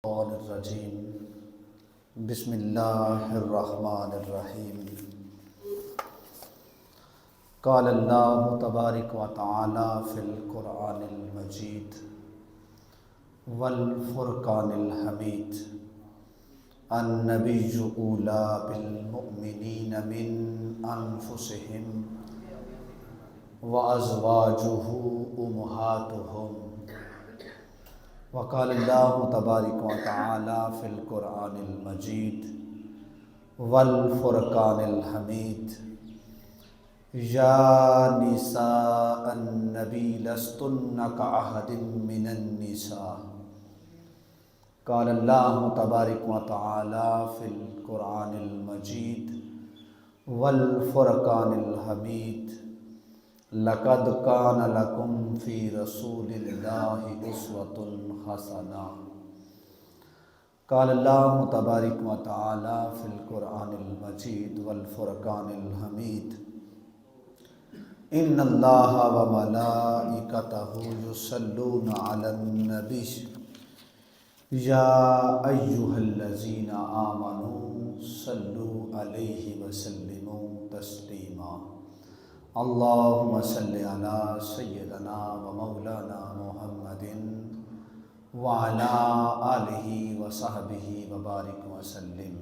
الرجیم بسم اللہ الرحمن الرحیم قال اللہ تبارک و تعالی فی القرآن المجید والفرقان الحمید النبی اولی بالمؤمنین من انفسہم وازواجہ امہاتہم وقال اللہ تبارک و تعالی فی القرآن المجید والفرقان الحمید یا نساء النبی لستن کأحد من النساء قال اللہ تبارک و تعالی فی القرآن المجید والفرقان الحمید لقد کان لکم فی رسول اللہ اسوۃ حسنہ قال اللہ تبارک و تعالی فی القرآن المجید والفرقان الحمید ان اللہ وملائکتہ یصلون علی النبی یا ایہا الذین آمنوا صلوا علیہ وسلموا تسلیما اللہم صلی علی سیدنا و مولانا محمد وعلی آلہ وصحبہ وبارک وسلم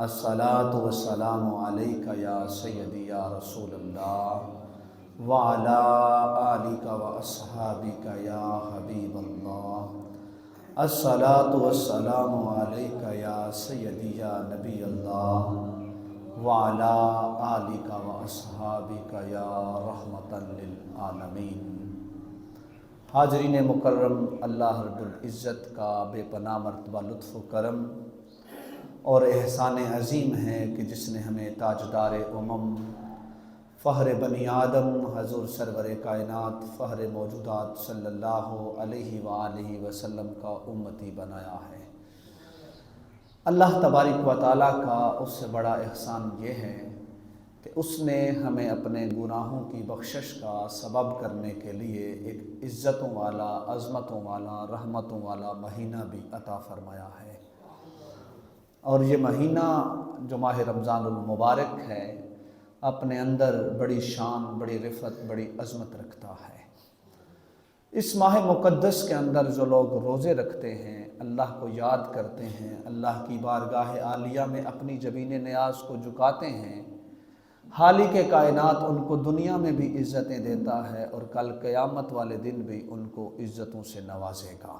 الصلاۃ والسلام علیک یا سیدی یا رسول اللہ وعلی آلک واصحابک یا حبیب اللہ الصلاۃ والسلام علیک یا سیدی یا نبی اللہ وعلی آلک واصحابک یا رحمتا للعالمین۔ حاضرین مکرم، اللہ رب العزت کا بے پناہ مرتبہ لطف و کرم اور احسان عظیم ہے کہ جس نے ہمیں تاجدار امم، فخر بنی آدم، حضور سرور کائنات، فخر موجودات صلی اللہ علیہ وآلہ وسلم کا امتی بنایا ہے۔ اللہ تبارک و تعالیٰ کا اس سے بڑا احسان یہ ہے کہ اس نے ہمیں اپنے گناہوں کی بخشش کا سبب کرنے کے لیے ایک عزتوں والا، عظمتوں والا، رحمتوں والا مہینہ بھی عطا فرمایا ہے۔ اور یہ مہینہ جو ماہ رمضان المبارک ہے اپنے اندر بڑی شان، بڑی رفعت، بڑی عظمت رکھتا ہے۔ اس ماہ مقدس کے اندر جو لوگ روزے رکھتے ہیں، اللہ کو یاد کرتے ہیں، اللہ کی بارگاہ عالیہ میں اپنی جبین نیاز کو جھکاتے ہیں، خالق کائنات ان کو دنیا میں بھی عزتیں دیتا ہے اور کل قیامت والے دن بھی ان کو عزتوں سے نوازے گا۔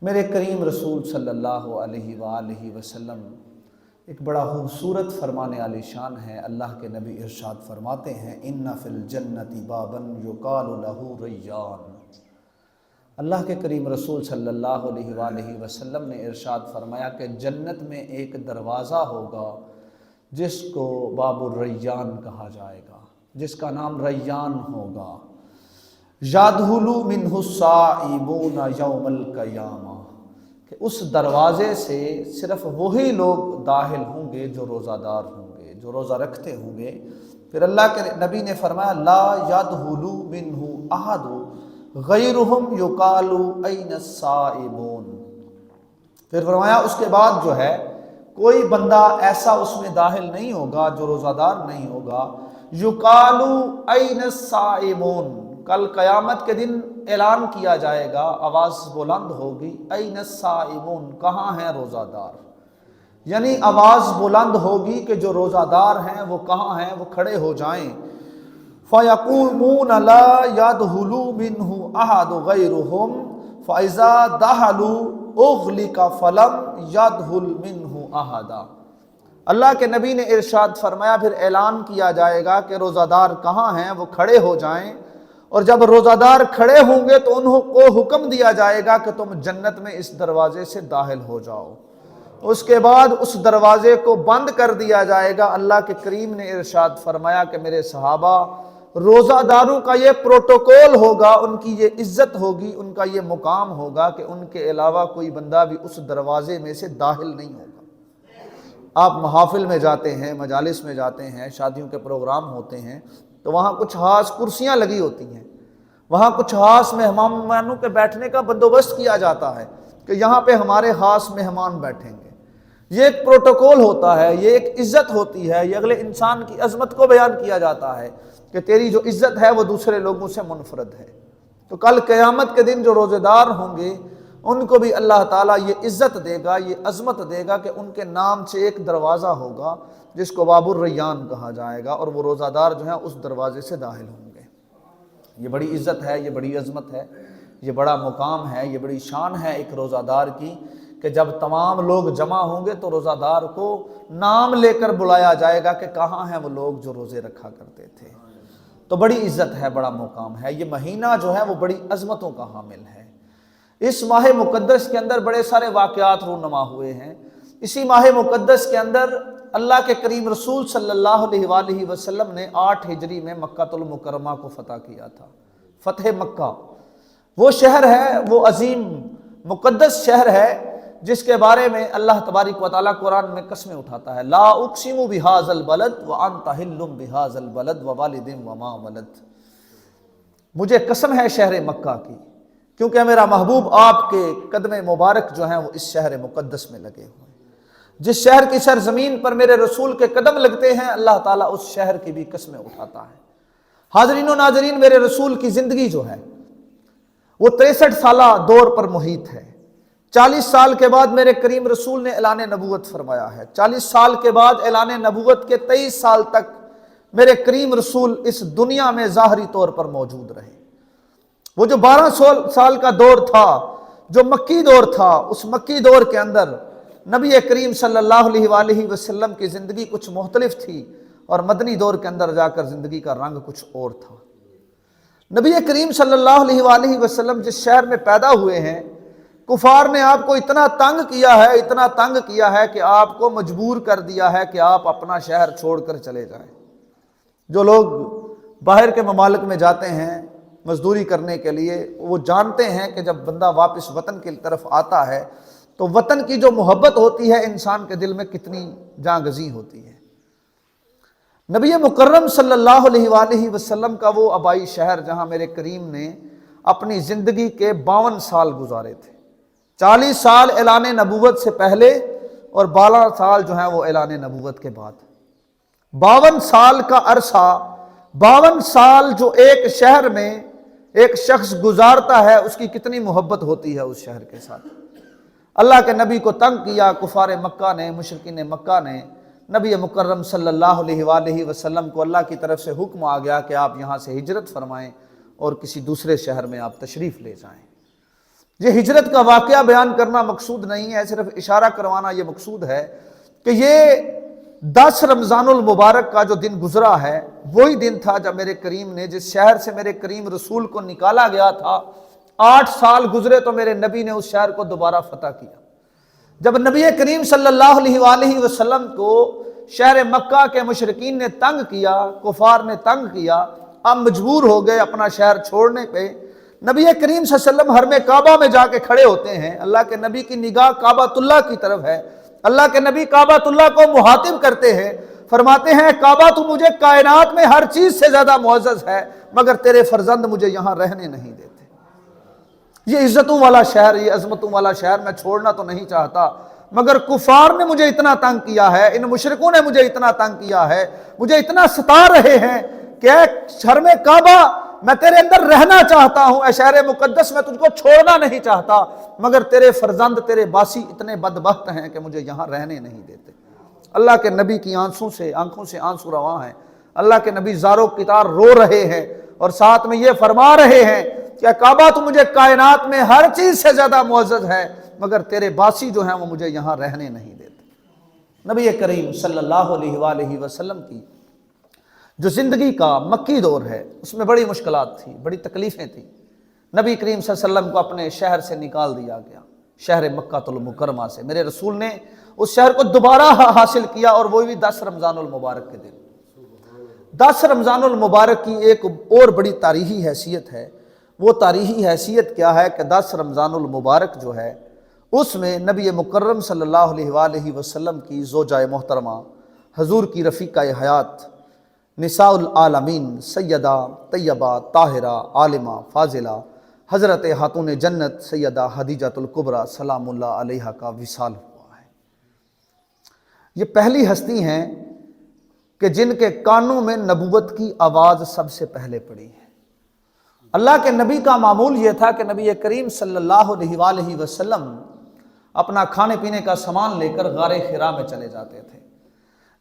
میرے کریم رسول صلی اللہ علیہ وآلہ وسلم ایک بڑا خوبصورت فرمانے علی شان ہے۔ اللہ کے نبی ارشاد فرماتے ہیں ان فی الجنت بابا یقال لہ ریان۔ اللہ کے کریم رسول صلی اللہ علیہ وآلہ وسلم نے ارشاد فرمایا کہ جنت میں ایک دروازہ ہوگا جس کو باب الریان کہا جائے گا، جس کا نام ریان ہوگا۔ یدخل منہ الصائمون یوم القیامہ، کہ اس دروازے سے صرف وہی لوگ داخل ہوں گے جو روزہ دار ہوں گے، جو روزہ رکھتے ہوں گے۔ پھر اللہ کے نبی نے فرمایا لا یدخل منہ احد غیرہم یقال این الصائمون۔ پھر فرمایا اس کے بعد جو ہے کوئی بندہ ایسا اس میں داخل نہیں ہوگا جو روزہ دار نہیں ہوگا۔ یقال این الصائمون، کل قیامت کے دن اعلان کیا جائے گا، آواز بلند ہوگی این الصائمون، کہاں ہیں روزہ دار؟ یعنی آواز بلند ہوگی کہ جو روزہ دار ہیں وہ کہاں ہیں، وہ کھڑے ہو جائیں۔ فَيَقُومُونَ لَا يَدْخُلُ مِنْهُ أَحَدٌ غَيْرُهُمْ فَإِذَا دَخَلُوا أُغْلِقَ فَلَمْ يَدْخُلْ مِنْهُ أَحَدٌ۔ اللہ کے نبی نے ارشاد فرمایا پھر اعلان کیا جائے گا کہ روزہ دار کہاں ہیں، وہ کھڑے ہو جائیں، اور جب روزہ دار کھڑے ہوں گے تو انہوں کو حکم دیا جائے گا کہ تم جنت میں اس دروازے سے داخل ہو جاؤ۔ اس کے بعد اس دروازے کو بند کر دیا جائے گا۔ اللہ کے کریم نے ارشاد فرمایا کہ میرے صحابہ، روزہ داروں کا یہ پروٹوکول ہوگا، ان کی یہ عزت ہوگی، ان کا یہ مقام ہوگا کہ ان کے علاوہ کوئی بندہ بھی اس دروازے میں سے داخل نہیں ہوگا۔ آپ محافل میں جاتے ہیں، مجالس میں جاتے ہیں، شادیوں کے پروگرام ہوتے ہیں تو وہاں کچھ خاص کرسیاں لگی ہوتی ہیں، وہاں کچھ خاص مہمانوں کے بیٹھنے کا بندوبست کیا جاتا ہے، کہ یہاں پہ ہمارے خاص مہمان بیٹھیں گے. یہ ایک پروٹوکول ہوتا ہے، یہ ایک عزت ہوتی ہے، یہ اگلے انسان کی عظمت کو بیان کیا جاتا ہے کہ تیری جو عزت ہے وہ دوسرے لوگوں سے منفرد ہے. تو کل قیامت کے دن جو روزے دار ہوں گے ان کو بھی اللہ تعالیٰ یہ عزت دے گا، یہ عظمت دے گا کہ ان کے نام سے ایک دروازہ ہوگا جس کو باب الریان کہا جائے گا، اور وہ روزہ دار جو ہیں اس دروازے سے داخل ہوں گے. یہ بڑی عزت ہے، یہ بڑی عظمت ہے، یہ بڑا مقام ہے، یہ بڑی شان ہے ایک روزہ دار کی کہ جب تمام لوگ جمع ہوں گے تو روزہ دار کو نام لے کر بلایا جائے گا کہ کہاں ہیں وہ لوگ جو روزے رکھا کرتے تھے. تو بڑی عزت ہے، بڑا مقام ہے. یہ مہینہ جو ہے وہ بڑی عظمتوں کا حامل ہے. اس ماہ مقدس کے اندر بڑے سارے واقعات رونما ہوئے ہیں. اسی ماہ مقدس کے اندر اللہ کے کریم رسول صلی اللہ علیہ وآلہ وسلم نے 8 ہجری میں مکہ المکرمہ کو فتح کیا تھا. فتح مکہ وہ شہر ہے، وہ عظیم مقدس شہر ہے جس کے بارے میں اللہ تبارک و تعالیٰ قرآن میں قسمیں اٹھاتا ہے. لا اقسم بہذا البلد وانت حل بہذا البلد ووالد وما ولد. مجھے قسم ہے شہر مکہ کی، کیونکہ میرا محبوب آپ کے قدم مبارک جو ہیں وہ اس شہر مقدس میں لگے ہوئے ہیں. جس شہر کی سرزمین پر میرے رسول کے قدم لگتے ہیں اللہ تعالیٰ اس شہر کی بھی قسمیں اٹھاتا ہے. حاضرین و ناظرین، میرے رسول کی زندگی جو ہے وہ 63 سالہ دور پر محیط ہے. 40 سال کے بعد میرے کریم رسول نے اعلان نبوت فرمایا ہے. 40 سال کے بعد اعلان نبوت کے 23 سال تک میرے کریم رسول اس دنیا میں ظاہری طور پر موجود رہے. وہ جو 12 سال کا دور تھا، جو مکی دور تھا، اس مکی دور کے اندر نبی کریم صلی اللہ علیہ وآلہ وسلم کی زندگی کچھ مختلف تھی، اور مدنی دور کے اندر جا کر زندگی کا رنگ کچھ اور تھا. نبی کریم صلی اللہ علیہ وآلہ وسلم جس شہر میں پیدا ہوئے ہیں، کفار نے آپ کو اتنا تنگ کیا ہے، اتنا تنگ کیا ہے کہ آپ کو مجبور کر دیا ہے کہ آپ اپنا شہر چھوڑ کر چلے جائیں. جو لوگ باہر کے ممالک میں جاتے ہیں مزدوری کرنے کے لیے، وہ جانتے ہیں کہ جب بندہ واپس وطن کی طرف آتا ہے تو وطن کی جو محبت ہوتی ہے انسان کے دل میں کتنی جاں گزی ہوتی ہے. نبی مکرم صلی اللہ علیہ وآلہ وسلم کا وہ آبائی شہر جہاں میرے کریم نے اپنی زندگی کے 52 سال گزارے تھے. 40 سال اعلان نبوت سے پہلے اور 12 سال جو ہیں وہ اعلان نبوت کے بعد. 52 سال کا عرصہ، 52 سال جو ایک شہر میں ایک شخص گزارتا ہے، اس کی کتنی محبت ہوتی ہے اس شہر کے ساتھ. اللہ کے نبی کو تنگ کیا کفار مکہ نے، مشرکین مکہ نے. نبی مکرم صلی اللہ علیہ وآلہ وسلم کو اللہ کی طرف سے حکم آ گیا کہ آپ یہاں سے ہجرت فرمائیں اور کسی دوسرے شہر میں آپ تشریف لے جائیں. یہ ہجرت کا واقعہ بیان کرنا مقصود نہیں ہے، صرف اشارہ کروانا یہ مقصود ہے کہ یہ 10 رمضان المبارک کا جو دن گزرا ہے وہی دن تھا جب میرے کریم نے جس شہر سے میرے کریم رسول کو نکالا گیا تھا، 8 سال گزرے تو میرے نبی نے اس شہر کو دوبارہ فتح کیا. جب نبی کریم صلی اللہ علیہ وآلہ وسلم کو شہر مکہ کے مشرکین نے تنگ کیا، کفار نے تنگ کیا، آپ مجبور ہو گئے اپنا شہر چھوڑنے پہ. نبی کریم صلی اللہ علیہ وسلم حرم کعبہ میں جا کے کھڑے ہوتے ہیں. اللہ کے نبی کی نگاہ کعبۃ اللہ کی طرف ہے. اللہ کے نبی کعبۃ اللہ کو مخاطب کرتے ہیں، فرماتے ہیں کعبہ تو مجھے کائنات میں ہر چیز سے زیادہ معزز ہے، مگر تیرے فرزند مجھے یہاں رہنے نہیں دیتے. یہ عزتوں والا شہر، یہ عظمتوں والا شہر میں چھوڑنا تو نہیں چاہتا، مگر کفار نے مجھے اتنا تنگ کیا ہے، ان مشرکوں نے مجھے اتنا تنگ کیا ہے، مجھے اتنا ستا رہے ہیں کہ اے حرم کعبہ میں تیرے اندر رہنا چاہتا ہوں، اے شہر مقدس میں تجھ کو چھوڑنا نہیں چاہتا، مگر تیرے فرزند، تیرے باسی اتنے بدبخت ہیں کہ مجھے یہاں رہنے نہیں دیتے. اللہ کے نبی کی آنکھوں سے آنسو رواں ہیں. اللہ کے نبی زارو کتار رو رہے ہیں اور ساتھ میں یہ فرما رہے ہیں کہ کعبہ تو مجھے کائنات میں ہر چیز سے زیادہ معزز ہے، مگر تیرے باسی جو ہیں وہ مجھے یہاں رہنے نہیں دیتے. نبی کریم صلی اللہ علیہ وآلہ وسلم کی جو زندگی کا مکی دور ہے اس میں بڑی مشکلات تھی، بڑی تکلیفیں تھیں. نبی کریم صلی اللہ علیہ وسلم کو اپنے شہر سے نکال دیا گیا، شہر مکہ المکرمہ سے. میرے رسول نے اس شہر کو دوبارہ حاصل کیا، اور وہ بھی 10 رمضان المبارک کے دن. 10 رمضان المبارک کی ایک اور بڑی تاریخی حیثیت ہے. وہ تاریخی حیثیت کیا ہے کہ 10 رمضان المبارک جو ہے اس میں نبی مکرم صلی اللہ علیہ وآلہ وسلم کی زوجہ محترمہ، حضور کی رفیقہ حیات، نساء العالمین، سیدہ طیبہ طاہرہ عالمہ فاضلہ حضرت خاتون جنت سیدہ خدیجۃ الکبریٰ سلام اللہ علیہا کا وصال ہوا ہے۔ یہ پہلی ہستی ہیں کہ جن کے کانوں میں نبوت کی آواز سب سے پہلے پڑی ہے۔ اللہ کے نبی کا معمول یہ تھا کہ نبی کریم صلی اللہ علیہ وآلہ وسلم اپنا کھانے پینے کا سامان لے کر غار حرا میں چلے جاتے تھے۔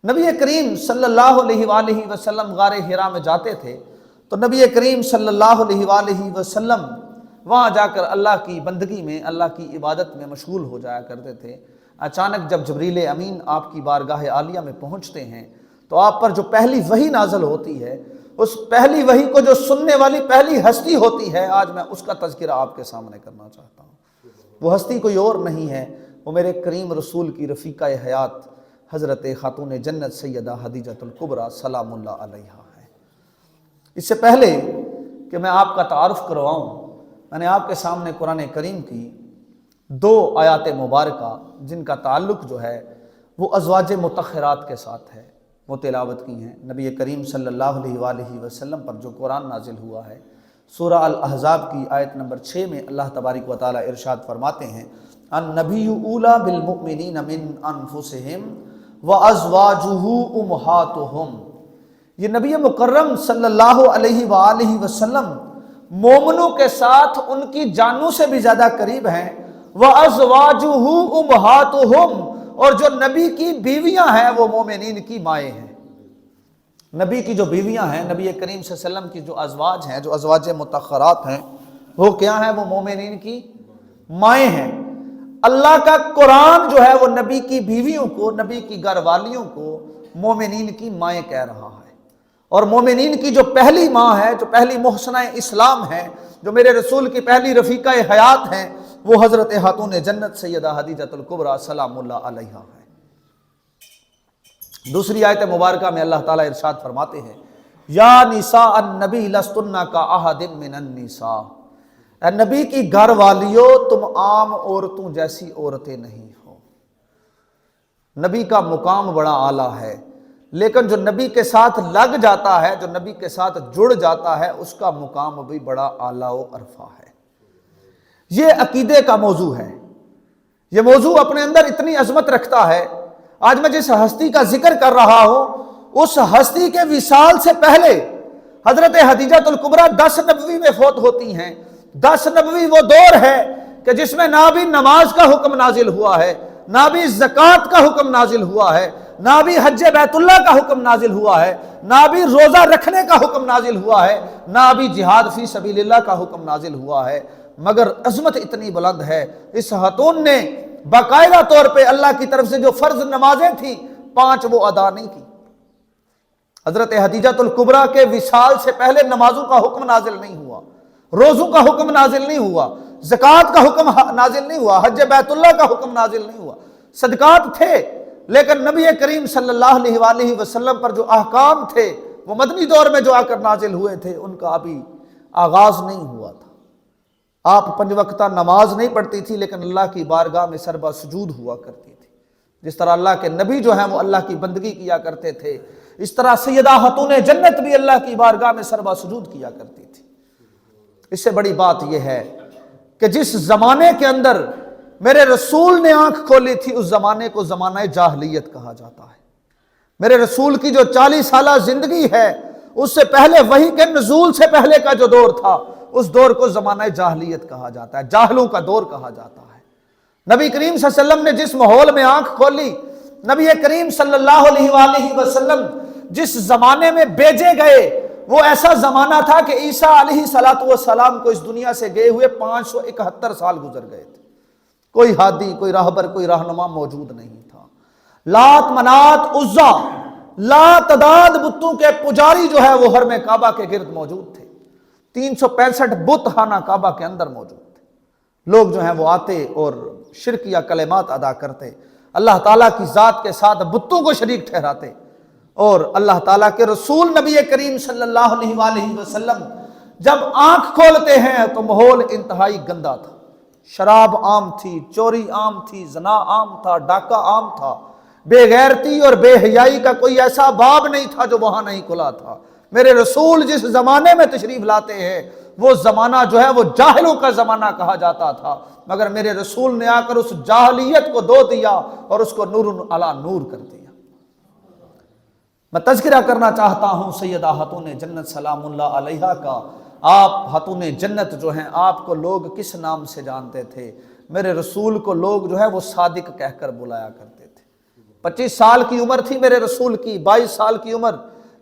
نبی کریم صلی اللہ علیہ وآلہ وسلم غار حرا میں جاتے تھے تو نبی کریم صلی اللہ علیہ وآلہ وسلم وہاں جا کر اللہ کی بندگی میں، اللہ کی عبادت میں مشغول ہو جایا کرتے تھے۔ اچانک جب جبریل امین آپ کی بارگاہ عالیہ میں پہنچتے ہیں تو آپ پر جو پہلی وحی نازل ہوتی ہے، اس پہلی وحی کو جو سننے والی پہلی ہستی ہوتی ہے، آج میں اس کا تذکرہ آپ کے سامنے کرنا چاہتا ہوں۔ وہ ہستی کوئی اور نہیں ہے، وہ میرے کریم رسول کی رفیقہ حیات حضرت خاتون جنت سیدہ خدیجۃ الکبریٰ سلام اللہ علیہا ہے۔ اس سے پہلے کہ میں آپ کا تعارف کرواؤں، میں نے آپ کے سامنے قرآن کریم کی 2 آیات مبارکہ جن کا تعلق جو ہے وہ ازواج مطہرات کے ساتھ ہے، وہ تلاوت کی ہیں۔ نبی کریم صلی اللہ علیہ وآلہ وسلم پر جو قرآن نازل ہوا ہے، سورہ الاحزاب کی آیت نمبر 6 میں اللہ تبارک و تعالی ارشاد فرماتے ہیں، النبی اولی بالمؤمنین من انفسہم وازواجہ امہاتہم۔ یہ نبی مکرم صلی اللہ علیہ وآلہ وسلم مومنوں کے ساتھ ان کی جانوں سے بھی زیادہ قریب ہیں، وازواجہ امہاتہم، اور جو نبی کی بیویاں ہیں وہ مومنین کی مائیں ہیں۔ نبی کی جو بیویاں ہیں، نبی کریم صلی اللہ علیہ وسلم کی جو ازواج ہیں، جو ازواج مطہرات ہیں، وہ کیا ہیں؟ وہ مومنین کی مائیں ہیں۔ اللہ کا قرآن جو ہے وہ نبی کی بیویوں کو، نبی کی گھر والیوں کو مومنین کی مائیں کہہ رہا ہے۔ اور مومنین کی جو پہلی ماں ہے، جو پہلی محسنہ اسلام ہے، جو میرے رسول کی پہلی رفیقہ حیات ہیں، وہ حضرت خاتون جنت سیدہ خدیجۃ الکبریٰ سلام اللہ علیہا ہے۔ دوسری آیت مبارکہ میں اللہ تعالیٰ ارشاد فرماتے ہیں، یا نساء النبی لستن کاحد من النساء، اے نبی کی گھر والیو تم عام عورتوں جیسی عورتیں نہیں ہو۔ نبی کا مقام بڑا اعلیٰ ہے، لیکن جو نبی کے ساتھ لگ جاتا ہے، جو نبی کے ساتھ جڑ جاتا ہے، اس کا مقام بھی بڑا اعلیٰ و عرفہ ہے۔ یہ عقیدے کا موضوع ہے۔ یہ موضوع اپنے اندر اتنی عظمت رکھتا ہے۔ آج میں جس ہستی کا ذکر کر رہا ہوں، اس ہستی کے وصال سے پہلے حضرت خدیجۃ الکبریٰ 10 نبوی میں فوت ہوتی ہیں۔ 10 نبوی وہ دور ہے کہ جس میں نہ بھی نماز کا حکم نازل ہوا ہے، نہ بھی زکوٰۃ کا حکم نازل ہوا ہے، نہ بھی حج بیت اللہ کا حکم نازل ہوا ہے، نہ بھی روزہ رکھنے کا حکم نازل ہوا ہے، نہ بھی جہاد فی سبیل اللہ کا حکم نازل ہوا ہے، مگر عظمت اتنی بلند ہے، اس خاتون نے باقاعدہ طور پہ اللہ کی طرف سے جو فرض نمازیں تھیں 5 وہ ادا نہیں کی۔ حضرت خدیجۃ الکبریٰ کے وصال سے پہلے نمازوں کا حکم نازل نہیں ہوا، روزوں کا حکم نازل نہیں ہوا، زکوٰۃ کا حکم نازل نہیں ہوا، حج بیت اللہ کا حکم نازل نہیں ہوا۔ صدقات تھے، لیکن نبی کریم صلی اللہ علیہ وآلہ وسلم پر جو احکام تھے وہ مدنی دور میں جو آ کر نازل ہوئے تھے، ان کا ابھی آغاز نہیں ہوا تھا۔ آپ 5 وقتہ نماز نہیں پڑھتی تھی، لیکن اللہ کی بارگاہ میں سربا سجود ہوا کرتی تھی۔ جس طرح اللہ کے نبی جو ہیں وہ اللہ کی بندگی کیا کرتے تھے، اس طرح سیدہ خاتون جنت بھی اللہ کی بارگاہ میں سربا سجود کیا کرتی تھی۔ اس سے بڑی بات یہ ہے کہ جس زمانے کے اندر میرے رسول نے آنکھ کھولی تھی، اس زمانے کو زمانہ جاہلیت کہا جاتا ہے۔ میرے رسول کی جو 40 سالہ زندگی ہے، اس سے پہلے وحی کے نزول سے پہلے کا جو دور تھا، اس دور کو زمانہ جاہلیت کہا جاتا ہے، جاہلوں کا دور کہا جاتا ہے۔ نبی کریم صلی اللہ علیہ وسلم نے جس ماحول میں آنکھ کھولی، نبی کریم صلی اللہ علیہ وآلہ وسلم جس زمانے میں بھیجے گئے، وہ ایسا زمانہ تھا کہ عیسیٰ علیہ السلام کو اس دنیا سے گئے ہوئے 571 سال گزر گئے تھے۔ کوئی ہادی، کوئی راہبر، کوئی رہنما موجود نہیں تھا۔ لات، منات، عزا، لا تعداد بتوں کے پجاری جو ہے وہ حرم کعبہ کے گرد موجود تھے۔ 365 بت خانہ کعبہ کے اندر موجود تھے۔ لوگ جو ہیں وہ آتے اور شرک یا کلمات ادا کرتے، اللہ تعالیٰ کی ذات کے ساتھ بتوں کو شریک ٹھہراتے، اور اللہ تعالیٰ کے رسول نبی کریم صلی اللہ علیہ وآلہ وسلم جب آنکھ کھولتے ہیں تو ماحول انتہائی گندا تھا۔ شراب عام تھی، چوری عام تھی، زنا عام تھا، ڈاکہ عام تھا، بے غیرتی اور بے حیائی کا کوئی ایسا باب نہیں تھا جو وہاں نہیں کھلا تھا۔ میرے رسول جس زمانے میں تشریف لاتے ہیں، وہ زمانہ جو ہے وہ جاہلوں کا زمانہ کہا جاتا تھا، مگر میرے رسول نے آ کر اس جاہلیت کو دھو دیا اور اس کو نور علی نور کر دیا۔ میں تذکرہ کرنا چاہتا ہوں سیدہ خاتون جنت سلام اللہ علیہا کا۔ آپ خاتون جنت جو ہیں، آپ کو لوگ کس نام سے جانتے تھے؟ میرے رسول کو لوگ جو ہے وہ صادق کہہ کر بلایا کرتے تھے۔ 25 سال کی عمر تھی میرے رسول کی، 22 سال کی عمر،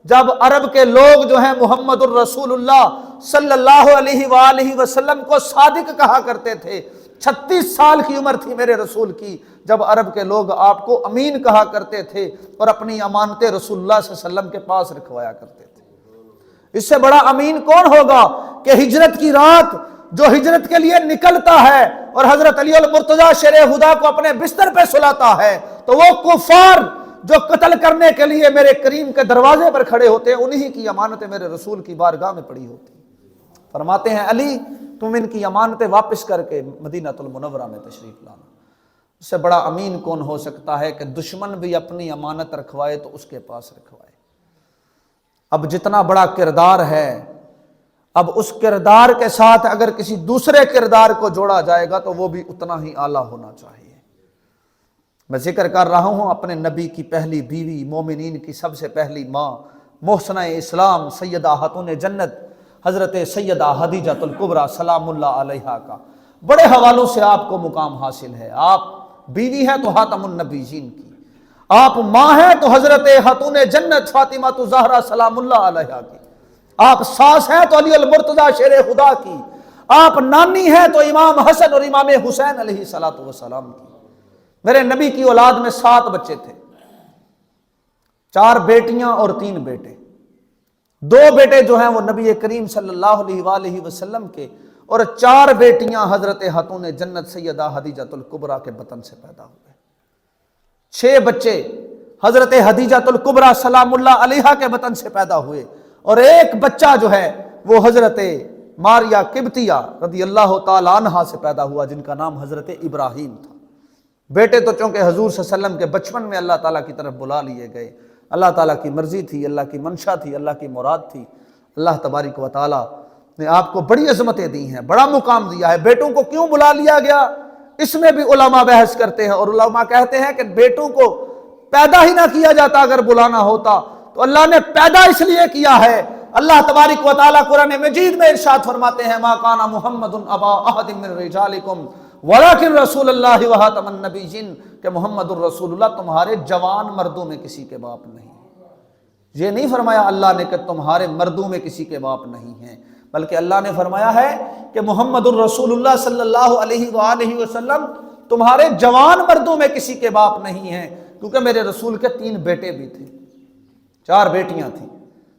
جب عرب کے لوگ جو ہیں محمد الرسول اللہ صلی اللہ علیہ وآلہ وسلم کو صادق کہا کرتے تھے۔ 36 سال کی عمر تھی میرے رسول کی جب عرب کے لوگ آپ کو امین کہا کرتے تھے اور اپنی امانتیں رسول اللہ صلی اللہ علیہ وسلم کے پاس رکھوایا کرتے تھے۔ اس سے بڑا امین کون ہوگا کہ ہجرت کی رات جو ہجرت کے لیے نکلتا ہے اور حضرت علی المرتضیٰ شیر خدا کو اپنے بستر پہ سلاتا ہے، تو وہ کفار جو قتل کرنے کے لیے میرے کریم کے دروازے پر کھڑے ہوتے ہیں، انہی کی امانتیں میرے رسول کی بارگاہ میں پڑی ہوتی ہیں۔ فرماتے ہیں علی تم ان کی امانتیں واپس کر کے مدینہ المنورہ میں تشریف لانا۔ اس سے بڑا امین کون ہو سکتا ہے کہ دشمن بھی اپنی امانت رکھوائے تو اس کے پاس رکھوائے۔ اب جتنا بڑا کردار ہے، اب اس کردار کے ساتھ اگر کسی دوسرے کردار کو جوڑا جائے گا تو وہ بھی اتنا ہی اعلیٰ ہونا چاہیے۔ میں ذکر کر رہا ہوں اپنے نبی کی پہلی بیوی، مومنین کی سب سے پہلی ماں، محسنہ اسلام سیدہ خاتون جنت حضرت سیدہ خدیجہ الکبریٰ سلام اللہ علیہا کا بڑے حوالوں سے آپ کو مقام حاصل ہے۔ آپ بیوی ہیں تو خاتم النبیین کی، آپ ماں ہیں تو حضرت خاتون جنت فاطمہ الزہرا سلام اللہ علیہا کی، آپ ساس ہیں تو علی المرتضیٰ شیر خدا کی، آپ نانی ہیں تو امام حسن اور امام حسین علیہ السلام کی۔ میرے نبی کی اولاد میں 7 بچے تھے، 4 بیٹیاں اور 3 بیٹے۔ 2 بیٹے جو ہیں وہ نبی کریم صلی اللہ علیہ وآلہ وسلم کے، اور 4 بیٹیاں حضرت خاتون جنت سیدہ خدیجہ الکبریٰ کے بطن سے پیدا ہوئے۔ 6 بچے حضرت خدیجہ الکبریٰ سلام اللہ علیہا کے بطن سے پیدا ہوئے، اور 1 بچہ جو ہے وہ حضرت ماریہ قبطیہ رضی اللہ تعالی عنہا سے پیدا ہوا، جن کا نام حضرت ابراہیم تھا۔ بیٹے تو چونکہ حضور صلی اللہ علیہ وسلم کے بچپن میں اللہ تعالیٰ کی طرف بلا لیے گئے، اللہ تعالیٰ کی مرضی تھی، اللہ کی منشا تھی، اللہ کی مراد تھی۔ اللہ تبارک و تعالیٰ نے آپ کو بڑی عظمتیں دی ہیں، بڑا مقام دیا ہے۔ بیٹوں کو کیوں بلا لیا گیا، اس میں بھی علماء بحث کرتے ہیں، اور علماء کہتے ہیں کہ بیٹوں کو پیدا ہی نہ کیا جاتا اگر بلانا ہوتا تو اللہ نے پیدا اس لیے کیا ہے۔ اللہ تبارک و تعالیٰ قرآن مجید میں ارشاد فرماتے ہیں ما کان محمد ابا احد من رجالکم ولیکن رسول اللہ وخاتم النبیین، کہ محمد الرسول اللہ تمہارے جوان مردوں میں کسی کے باپ نہیں۔ یہ نہیں فرمایا اللہ نے کہ تمہارے مردوں میں کسی کے باپ نہیں ہیں، بلکہ اللہ نے فرمایا ہے کہ محمد الرسول اللہ صلی اللہ علیہ وآلہ وسلم تمہارے جوان مردوں میں کسی کے باپ نہیں ہیں، کیونکہ میرے رسول کے 3 بیٹے بھی تھے، 4 بیٹیاں تھیں۔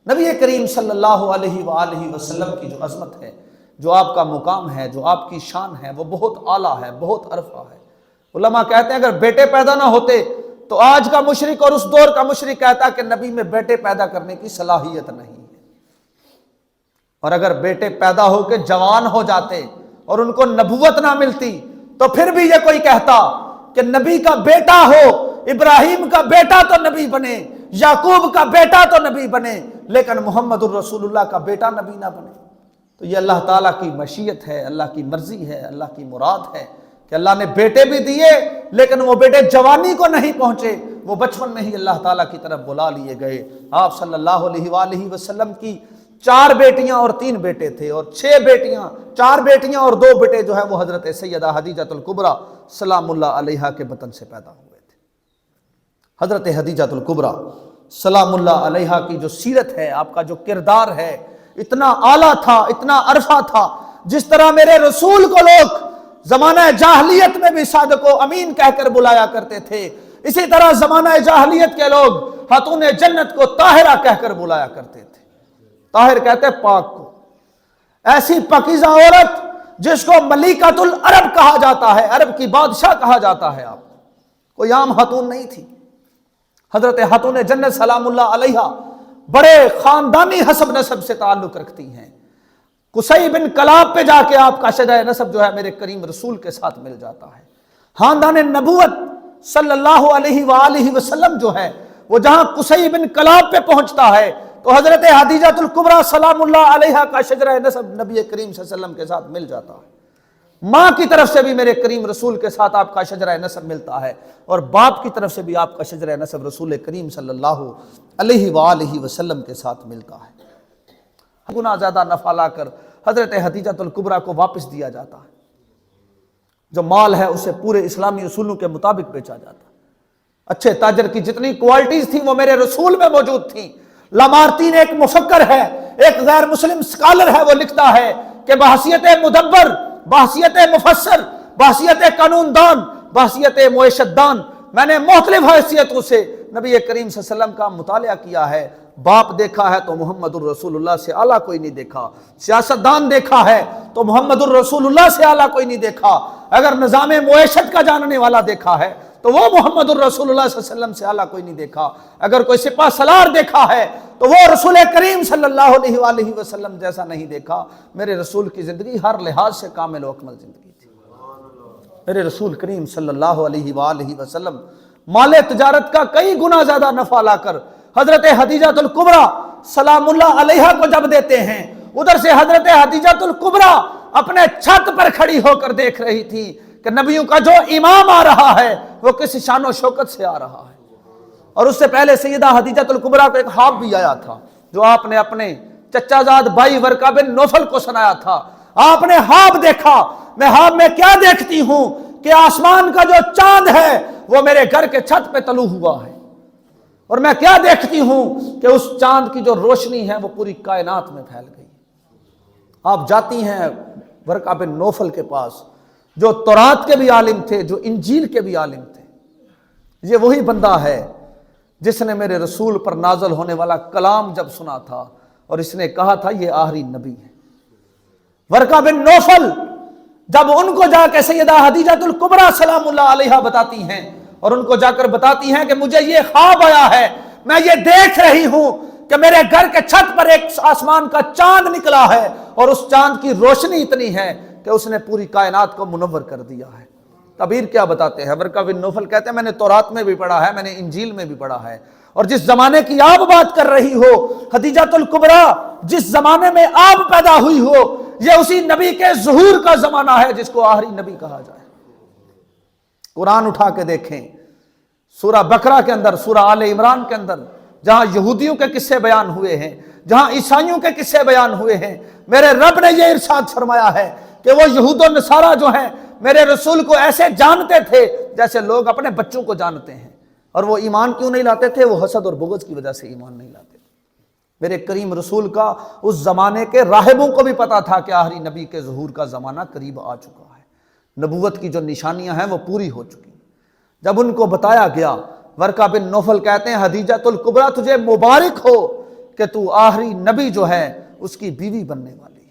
نبی کریم صلی اللہ علیہ وآلہ وسلم کی جو عظمت ہے، جو آپ کا مقام ہے، جو آپ کی شان ہے، وہ بہت اعلیٰ ہے، بہت عرفہ ہے۔ علماء کہتے ہیں اگر بیٹے پیدا نہ ہوتے تو آج کا مشرک اور اس دور کا مشرک کہتا کہ نبی میں بیٹے پیدا کرنے کی صلاحیت نہیں ہے، اور اگر بیٹے پیدا ہو کے جوان ہو جاتے اور ان کو نبوت نہ ملتی تو پھر بھی یہ کوئی کہتا کہ نبی کا بیٹا ہو، ابراہیم کا بیٹا تو نبی بنے، یعقوب کا بیٹا تو نبی بنے، لیکن محمد الرسول اللہ کا بیٹا نبی نہ بنے۔ تو یہ اللہ تعالیٰ کی مشیت ہے، اللہ کی مرضی ہے، اللہ کی مراد ہے کہ اللہ نے بیٹے بھی دیے، لیکن وہ بیٹے جوانی کو نہیں پہنچے، وہ بچپن میں ہی اللہ تعالیٰ کی طرف بلا لیے گئے۔ آپ صلی اللہ علیہ وآلہ وسلم کی 4 بیٹیاں اور 3 بیٹے تھے، اور 6 بیٹیاں، 4 بیٹیاں اور 2 بیٹے جو ہیں وہ حضرت سیدہ خدیجہ الکبریٰ سلام اللہ علیہا کے بطن سے پیدا ہوئے تھے۔ حضرت خدیجہ الکبریٰ سلام اللہ علیہا کی جو سیرت ہے، آپ کا جو کردار ہے، اتنا اعلیٰ تھا، اتنا عرفہ تھا۔ جس طرح میرے رسول کو لوگ زمانہ جاہلیت میں بھی صادق و امین کہہ کر بلایا کرتے تھے، اسی طرح زمانہ جاہلیت کے لوگ خاتون جنت کو طاہرہ کہہ کر بلایا کرتے تھے۔ طاہر کہتے پاک کو، ایسی پاکیزہ عورت جس کو ملیکۃ العرب کہا جاتا ہے، عرب کی بادشاہ کہا جاتا ہے، آپ کوئی عام خاتون نہیں تھی۔ حضرت خاتون جنت سلام اللہ علیہا بڑے خاندانی حسب نسب سے تعلق رکھتی ہیں۔ قصی بن کلاب پہ جا کے آپ کا شجرہ نسب جو ہے میرے کریم رسول کے ساتھ مل جاتا ہے۔ خاندان نبوت صلی اللہ علیہ وآلہ وسلم جو ہے وہ جہاں قصی بن کلاب پہ پہنچتا ہے تو حضرت حدیجۃ الکبریٰ سلام اللہ علیہا کا شجرہ نسب نبی کریم صلی اللہ علیہ وسلم کے ساتھ مل جاتا ہے۔ ماں کی طرف سے بھی میرے کریم رسول کے ساتھ آپ کا شجرہ نسب ملتا ہے، اور باپ کی طرف سے بھی آپ کا شجرہ نسب رسول کریم صلی اللہ علیہ وآلہ وسلم کے ساتھ ملتا ہے۔ گنا زیادہ نفع لا کر حضرت حدیجۃ الکبریٰ کو واپس دیا جاتا ہے۔ جو مال ہے اسے پورے اسلامی اصولوں کے مطابق بیچا جاتا ہے۔ اچھے تاجر کی جتنی کوالٹیز تھیں وہ میرے رسول میں موجود تھیں۔ لامارتین ایک مفکر ہے، ایک غیر مسلم سکالر ہے، وہ لکھتا ہے کہ بحیثیت مدبر، بحیثیت مفسر، بحیثیت قانون دان، بحیثیت معیشت دان، میں نے مختلف حیثیتوں سے نبی کریم صلی اللہ علیہ وسلم کا مطالعہ کیا ہے۔ باپ دیکھا ہے تو محمد الرسول اللہ سے اعلیٰ کوئی نہیں دیکھا، سیاستدان دیکھا ہے تو محمد الرسول اللہ سے اعلیٰ کوئی نہیں دیکھا، اگر نظام معیشت کا جاننے والا دیکھا ہے تو وہ محمد الرسول اللہ صلی اللہ علیہ وسلم سے اعلیٰ کوئی نہیں دیکھا، اگر کوئی سپاہ سالار دیکھا ہے تو وہ رسول کریم صلی اللہ علیہ وآلہ وسلم جیسا نہیں دیکھا۔ میرے رسول کی زندگی ہر لحاظ سے کامل و اکمل زندگی تھی۔ میرے رسول کریم صلی اللہ علیہ وآلہ وسلم مال تجارت کا کئی گنا زیادہ نفع لا کر حضرت حدیجۃ الکبریٰ سلام اللہ علیہا کو جب دیتے ہیں، ادھر سے حضرت حدیجۃ الکبریٰ اپنے چھت پر کھڑی ہو کر دیکھ رہی تھی کہ نبیوں کا جو امام آ رہا ہے وہ کس شان و شوکت سے آ رہا ہے۔ اور اس سے پہلے سیدہ حدیجۃ الکبریٰ کو ایک خواب بھی آیا تھا جو آپ نے اپنے چچا زاد بھائی ورقہ بن نوفل کو سنایا تھا۔ آپ نے خواب دیکھا، میں خواب میں کیا دیکھتی ہوں کہ آسمان کا جو چاند ہے وہ میرے گھر کے چھت پہ طلوع ہوا ہے، اور میں کیا دیکھتی ہوں کہ اس چاند کی جو روشنی ہے وہ پوری کائنات میں پھیل گئی۔ آپ جاتی ہیں ورقہ بن نوفل کے پاس جو تورات کے بھی عالم تھے، جو انجیل کے بھی عالم تھے۔ یہ وہی بندہ ہے جس نے میرے رسول پر نازل ہونے والا کلام جب سنا تھا اور اس نے کہا تھا یہ آخری نبی ہے۔ ورقہ بن نوفل جب ان کو جا کے سیدہ حدیجۃ الکبریٰ سلام اللہ علیہا بتاتی ہیں اور ان کو جا کر بتاتی ہیں کہ مجھے یہ خواب آیا ہے، میں یہ دیکھ رہی ہوں کہ میرے گھر کے چھت پر ایک آسمان کا چاند نکلا ہے اور اس چاند کی روشنی اتنی ہے کہ اس نے پوری کائنات کو منور کر دیا ہے۔ تعبیر کیا بتاتے ہیں؟ ورقہ بن نوفل کہتے ہیں میں نے تورات میں بھی پڑھا ہے، میں نے انجیل میں بھی پڑھا ہے، اور جس زمانے کی آپ بات کر رہی ہو حدیجۃ الکبریٰ، جس زمانے میں آپ پیدا ہوئی ہو، یہ اسی نبی کے ظہور کا زمانہ ہے جس کو آخری نبی کہا جائے۔ قرآن اٹھا کے دیکھیں، سورہ بقرہ کے اندر، سورہ آل عمران کے اندر، جہاں یہودیوں کے قصے بیان ہوئے ہیں، جہاں عیسائیوں کے قصے بیان ہوئے ہیں، میرے رب نے یہ ارشاد فرمایا ہے کہ وہ یہود و نصارہ جو ہیں میرے رسول کو ایسے جانتے تھے جیسے لوگ اپنے بچوں کو جانتے ہیں، اور وہ ایمان کیوں نہیں لاتے تھے؟ وہ حسد اور بغض کی وجہ سے ایمان نہیں لاتے تھے۔ میرے کریم رسول کا اس زمانے کے راہبوں کو بھی پتا تھا کہ آخری نبی کے ظہور کا زمانہ قریب آ چکا ہے، نبوت کی جو نشانیاں ہیں وہ پوری ہو چکی۔ جب ان کو بتایا گیا، ورقہ بن نوفل کہتے ہیں حدیجۃ الکبریٰ تجھے مبارک ہو کہ تو آخری نبی جو ہے اس کی بیوی بننے والی ہے۔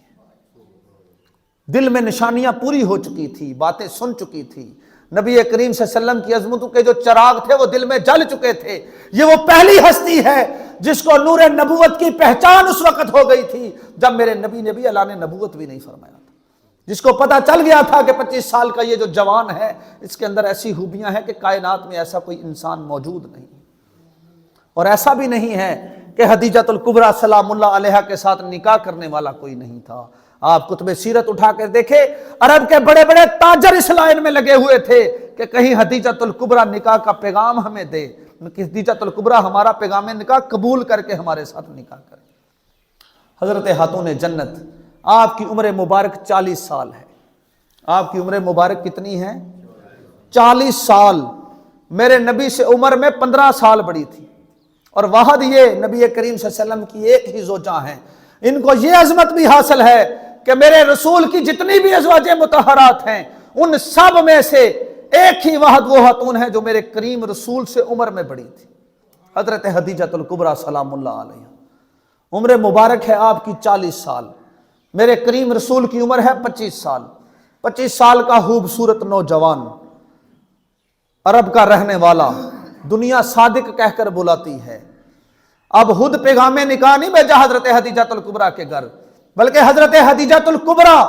دل میں نشانیاں پوری ہو چکی تھی، باتیں سن چکی تھی، نبی کریم صلی اللہ علیہ وسلم کی عظمتوں کے جو چراغ تھے وہ دل میں جل چکے تھے۔ یہ وہ پہلی ہستی ہے جس کو نور نبوت کی پہچان اس وقت ہو گئی تھی جب میرے نبی اللہ نے نبوت بھی نہیں فرمایا تھا، جس کو پتا چل گیا تھا کہ 25 سال کا یہ جو جوان ہے اس کے اندر ایسی خوبیاں ہیں کہ کائنات میں ایسا کوئی انسان موجود نہیں، اور ایسا بھی نہیں ہے کہ حدیجۃ الکبریٰ سلام اللہ علیہا کے ساتھ نکاح کرنے والا کوئی نہیں تھا۔ آپ کتب سیرت اٹھا کر دیکھیں، عرب کے بڑے بڑے تاجر اس لائن میں لگے ہوئے تھے کہ کہیں حدیجۃ الکبریٰ نکاح کا پیغام ہمیں دے، حدیجۃ الکبریٰ ہمارا پیغام نکاح قبول کر کے ہمارے ساتھ نکاح کرے۔ حضرت خاتون جنت، آپ کی عمر مبارک 40 سال ہے۔ آپ کی عمر مبارک کتنی ہے؟ 40 سال۔ میرے نبی سے عمر میں 15 سال بڑی تھی، اور واحد یہ نبی کریم صلی اللہ علیہ وسلم کی ایک ہی زوجہ ہیں۔ ان کو یہ عظمت بھی حاصل ہے کہ میرے رسول کی جتنی بھی ازواج مطہرات ہیں ان سب میں سے ایک ہی واحد وہ خاتون ہے جو میرے کریم رسول سے عمر میں بڑی تھی، حضرت حدیجۃ الکبریٰ سلام اللہ علیہا۔ عمر مبارک ہے آپ کی 40 سال، میرے کریم رسول کی عمر ہے 25 سال۔ 25 سال کا خوبصورت نوجوان، عرب کا رہنے والا، دنیا صادق کہہ کر بلاتی ہے۔ اب خود پیغام نکاح نہیں بھیجا حضرت حدیجۃ الکبریٰ کے گھر، بلکہ حضرت حدیجۃ الکبریٰ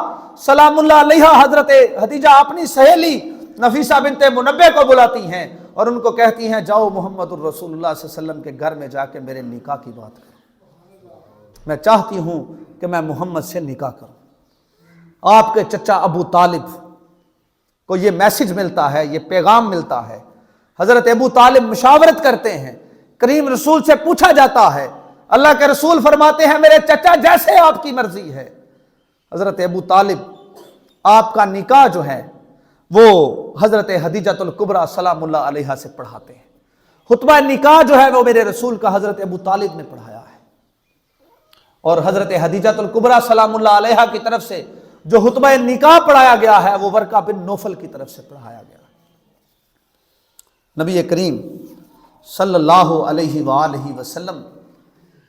سلام اللہ علیہا حضرت حدیجہ اپنی سہیلی نفیسہ بنت منبع کو بلاتی ہیں اور ان کو کہتی ہیں جاؤ محمد الرسول اللہ صلی اللہ علیہ وسلم کے گھر میں جا کے میرے نکاح کی بات کرو۔ میں چاہتی ہوں کہ میں محمد سے نکاح کروں۔ آپ کے چچا ابو طالب کو یہ میسج ملتا ہے، یہ پیغام ملتا ہے۔ حضرت ابو طالب مشاورت کرتے ہیں، کریم رسول سے پوچھا جاتا ہے، اللہ کے رسول فرماتے ہیں میرے چچا جیسے آپ کی مرضی ہے۔ حضرت ابو طالب آپ کا نکاح جو ہے وہ حضرت خدیجۃ الکبریٰ سلام اللہ علیہا سے پڑھاتے ہیں۔ خطبہ نکاح جو ہے وہ میرے رسول کا حضرت ابو طالب نے پڑھایا ہے، اور حضرت خدیجۃ الکبریٰ سلام اللہ علیہا کی طرف سے جو خطبہ نکاح پڑھایا گیا ہے وہ ورقہ بن نوفل کی طرف سے پڑھایا گیا ہے۔ نبی کریم صلی اللہ علیہ وآلہ وسلم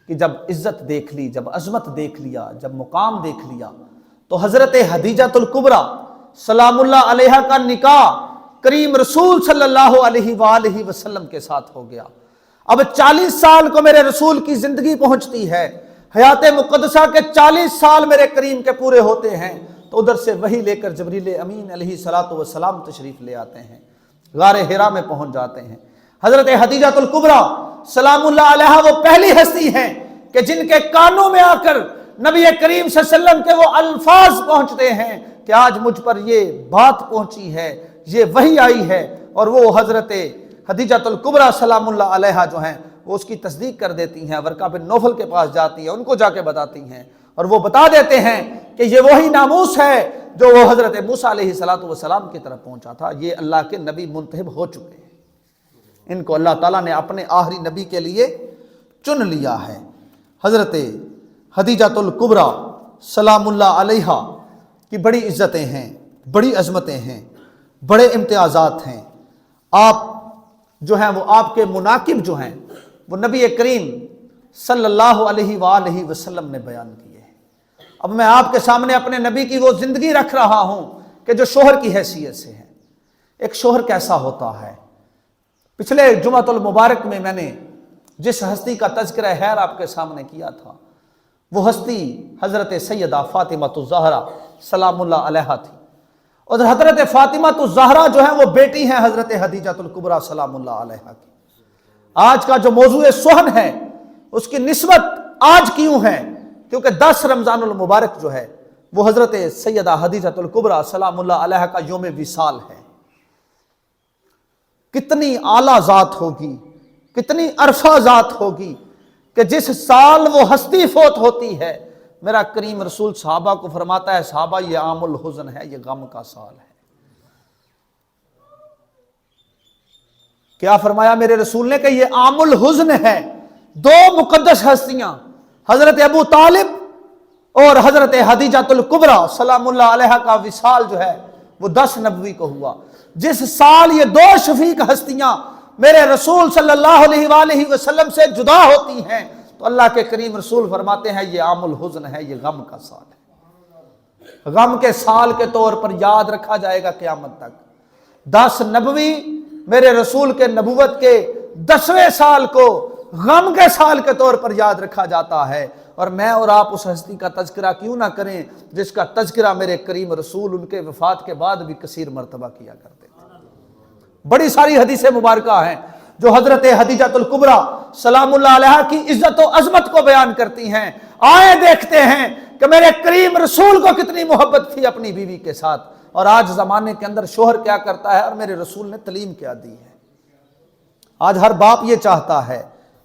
کی جب عزت دیکھ لی، جب عظمت دیکھ لیا، جب مقام دیکھ لیا، تو حضرت خدیجۃ الکبریٰ سلام اللہ علیہا کا نکاح کریم رسول صلی اللہ علیہ وآلہ وسلم کے ساتھ ہو گیا۔ اب 40 سال کو میرے رسول کی زندگی پہنچتی ہے، حیات مقدسہ کے 40 سال میرے کریم کے پورے ہوتے ہیں، تو ادھر سے وحی لے کر جبریل امین علیہ السلام تشریف لے آتے ہیں، غار حرا میں پہنچ جاتے ہیں۔ حضرت خدیجۃ الکبریٰ سلام اللہ علیہا وہ پہلی ہستی ہیں کہ جن کے کانوں میں آ کر نبی کریم صلی اللہ علیہ وسلم کے وہ الفاظ پہنچتے ہیں کہ آج مجھ پر یہ بات پہنچی ہے، یہ وحی آئی ہے، اور وہ حضرت خدیجۃ الکبریٰ سلام اللہ علیہا جو ہیں وہ اس کی تصدیق کر دیتی ہیں، ورقہ بن نوفل کے پاس جاتی ہیں، ان کو جا کے بتاتی ہیں، اور وہ بتا دیتے ہیں کہ یہ وہی ناموس ہے جو وہ حضرت موسیٰ علیہ السلام کی طرف پہنچا تھا، یہ اللہ کے نبی منتخب ہو چکے ہیں، ان کو اللہ تعالیٰ نے اپنے آخری نبی کے لیے چن لیا ہے۔ حضرت خدیجۃ الکبریٰ سلام اللہ علیہا کی بڑی عزتیں ہیں، بڑی عظمتیں ہیں، بڑے امتیازات ہیں۔ آپ جو ہیں وہ آپ کے مناقب جو ہیں وہ نبی کریم صلی اللہ علیہ وآلہ وسلم نے بیان کیے ہیں۔ اب میں آپ کے سامنے اپنے نبی کی وہ زندگی رکھ رہا ہوں کہ جو شوہر کی حیثیت سے ہے۔ ایک شوہر کیسا ہوتا ہے؟ پچھلے جمعۃ المبارک میں نے جس ہستی کا تذکرہ خیر آپ کے سامنے کیا تھا وہ ہستی حضرت سیدہ فاطمہ الزہرا سلام اللہ علیہا تھی، اور حضرت فاطمہ الزہرا جو ہے وہ بیٹی ہیں حضرت خدیجۃ الکبریٰ سلام اللہ علیہا کی۔ آج کا جو موضوع سخن ہے اس کی نسبت آج کیوں ہے؟ کیونکہ 10 رمضان المبارک جو ہے وہ حضرت سیدہ خدیجۃ الکبریٰ سلام اللہ علیہا کا یوم وصال ہے۔ کتنی اعلیٰ ذات ہوگی، کتنی عرفہ ذات ہوگی کہ جس سال وہ ہستی فوت ہوتی ہے، میرا کریم رسول صحابہ کو فرماتا ہے صحابہ یہ عام الحزن ہے، یہ غم کا سال ہے۔ کیا فرمایا میرے رسول نے کہ یہ عام الحزن ہے۔ 2 مقدس ہستیاں حضرت ابو طالب اور حضرت خدیجۃ الکبریٰ سلام اللہ علیہا کا وصال جو ہے وہ 10 نبوی کو ہوا۔ جس سال یہ 2 شفیق ہستیاں میرے رسول صلی اللہ علیہ وآلہ وسلم سے جدا ہوتی ہیں تو اللہ کے کریم رسول فرماتے ہیں یہ عام الحزن ہے، یہ غم کا سال ہے۔ غم کے سال کے طور پر یاد رکھا جائے گا قیامت تک۔ 10 نبوی میرے رسول کے نبوت کے 10ویں سال کو غم کے سال کے طور پر یاد رکھا جاتا ہے، اور میں اور آپ اس ہستی کا تذکرہ کیوں نہ کریں جس کا تذکرہ میرے کریم رسول ان کے وفات کے بعد بھی کثیر مرتبہ کیا کرتے تھے۔ بڑی ساری حدیثیں مبارکہ ہیں جو حضرت خدیجۃ الکبریٰ سلام اللہ علیہا کی عزت و عظمت کو بیان کرتی ہیں۔ آئے دیکھتے ہیں کہ میرے کریم رسول کو کتنی محبت تھی اپنی بیوی کے ساتھ، اور آج زمانے کے اندر شوہر کیا کرتا ہے اور میرے رسول نے تعلیم کیا دی ہے۔ آج ہر باپ یہ چاہتا ہے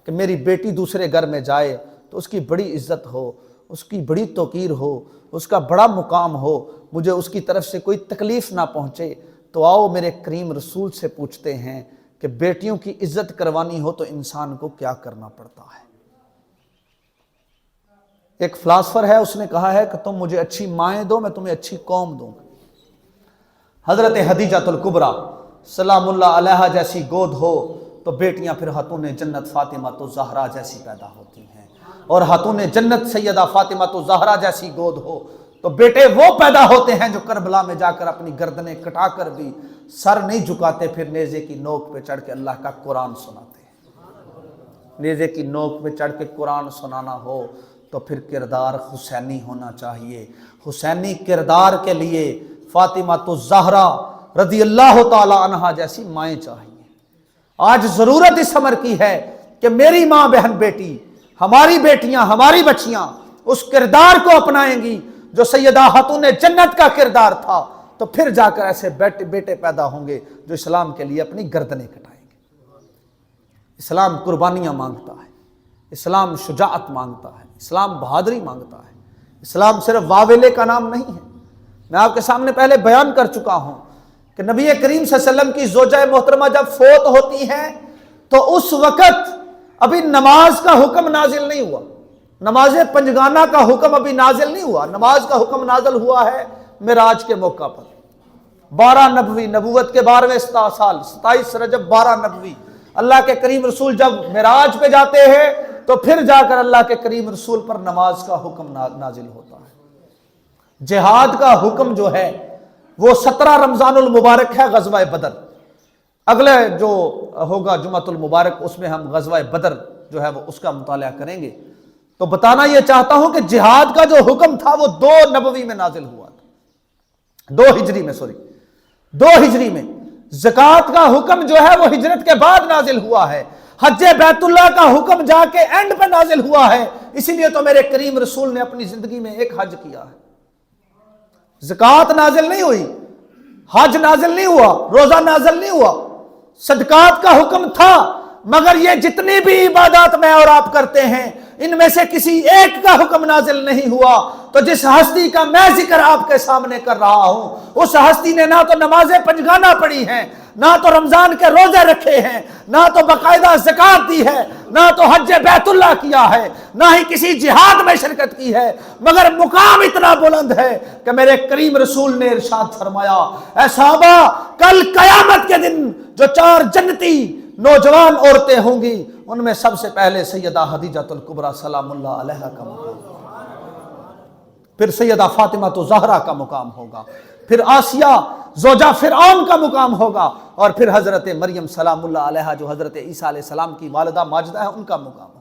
کہ میری بیٹی دوسرے گھر میں جائے تو اس کی بڑی عزت ہو، اس کی بڑی توقیر ہو، اس کا بڑا مقام ہو، مجھے اس کی طرف سے کوئی تکلیف نہ پہنچے۔ تو آؤ میرے کریم رسول سے پوچھتے ہیں کہ بیٹیوں کی عزت کروانی ہو تو انسان کو کیا کرنا پڑتا ہے۔ ایک فلاسفر ہے، اس نے کہا ہے کہ تم مجھے اچھی مائیں دو، میں تمہیں اچھی قوم دوں گا۔ حضرت خدیجۃ الکبریٰ سلام اللہ علیہا جیسی گود ہو تو بیٹیاں پھر خاتون جنت فاطمہ الزہرا جیسی پیدا ہوتی ہیں، اور خاتون جنت سیدہ فاطمہ الزہرا جیسی گود ہو تو بیٹے وہ پیدا ہوتے ہیں جو کربلا میں جا کر اپنی گردنیں کٹا کر بھی سر نہیں جھکاتے، پھر نیزے کی نوک پہ چڑھ کے اللہ کا قرآن سناتے ہیں۔ نیزے کی نوک پہ چڑھ کے قرآن سنانا ہو تو پھر کردار حسینی ہونا چاہیے۔ حسینی کردار کے لیے فاطمہ الزہرا رضی اللہ تعالی عنہا جیسی مائیں چاہیے۔ آج ضرورت اس امر کی ہے کہ میری ماں بہن بیٹی، ہماری بیٹیاں، ہماری بچیاں اس کردار کو اپنائیں گی جو سیدہ خاتون جنت کا کردار تھا، تو پھر جا کر ایسے بیٹے پیدا ہوں گے جو اسلام کے لیے اپنی گردنیں کٹائیں گے۔ اسلام قربانیاں مانگتا ہے، اسلام شجاعت مانگتا ہے، اسلام بہادری مانگتا ہے۔ اسلام صرف واویلے کا نام نہیں ہے۔ میں آپ کے سامنے پہلے بیان کر چکا ہوں کہ نبی کریم صلی اللہ علیہ وسلم کی زوجہ محترمہ جب فوت ہوتی ہیں تو اس وقت ابھی نماز کا حکم نازل نہیں ہوا، نماز پنجگانہ کا حکم ابھی نازل نہیں ہوا۔ نماز کا حکم نازل ہوا ہے معراج کے موقع پر، 12 نبوی، نبوت کے 12ویں سال، 27 رجب 12 نبوی، اللہ کے کریم رسول جب معراج پہ جاتے ہیں تو پھر جا کر اللہ کے کریم رسول پر نماز کا حکم نازل ہوتا ہے۔ جہاد کا حکم جو ہے وہ 17 رمضان المبارک ہے، غزوہ بدر۔ اگلے جو ہوگا جمعۃ المبارک، اس میں ہم غزوہ بدر جو ہے وہ اس کا مطالعہ کریں گے۔ تو بتانا یہ چاہتا ہوں کہ جہاد کا جو حکم تھا وہ 2 نبوی میں نازل ہوا تھا، 2 ہجری میں۔ زکوٰۃ کا حکم جو ہے وہ ہجرت کے بعد نازل ہوا ہے۔ حج بیت اللہ کا حکم جا کے اینڈ پہ نازل ہوا ہے، اسی لیے تو میرے کریم رسول نے اپنی زندگی میں ایک حج کیا ہے۔ زکوٰۃ نازل نہیں ہوئی، حج نازل نہیں ہوا، روزہ نازل نہیں ہوا، صدقات کا حکم تھا، مگر یہ جتنی بھی عبادات میں اور آپ کرتے ہیں ان میں سے کسی ایک کا حکم نازل نہیں ہوا۔ تو جس ہستی کا میں ذکر آپ کے سامنے کر رہا ہوں، اس ہستی نے نہ تو نماز پنجگانہ پڑھی ہیں، نہ تو رمضان کے روزے رکھے ہیں، نہ تو باقاعدہ زکوٰۃ دی ہے، نہ تو حج بیت اللہ کیا ہے، نہ ہی کسی جہاد میں شرکت کی ہے، مگر مقام اتنا بلند ہے کہ میرے کریم رسول نے ارشاد فرمایا، اے صحابہ، کل قیامت کے دن جو 4 جنتی نوجوان عورتیں ہوں گی ان میں سب سے پہلے سیدہ خدیجۃ الکبریٰ سلام اللہ علیہا کا مقام، پھر سیدہ فاطمہ تو زہرا کا مقام ہوگا، پھر آسیہ زوجہ فرعون کا مقام ہوگا، اور پھر حضرت مریم سلام اللہ علیہا جو حضرت عیسیٰ علیہ السلام کی والدہ ماجدہ ہے ان کا مقام ہوگا۔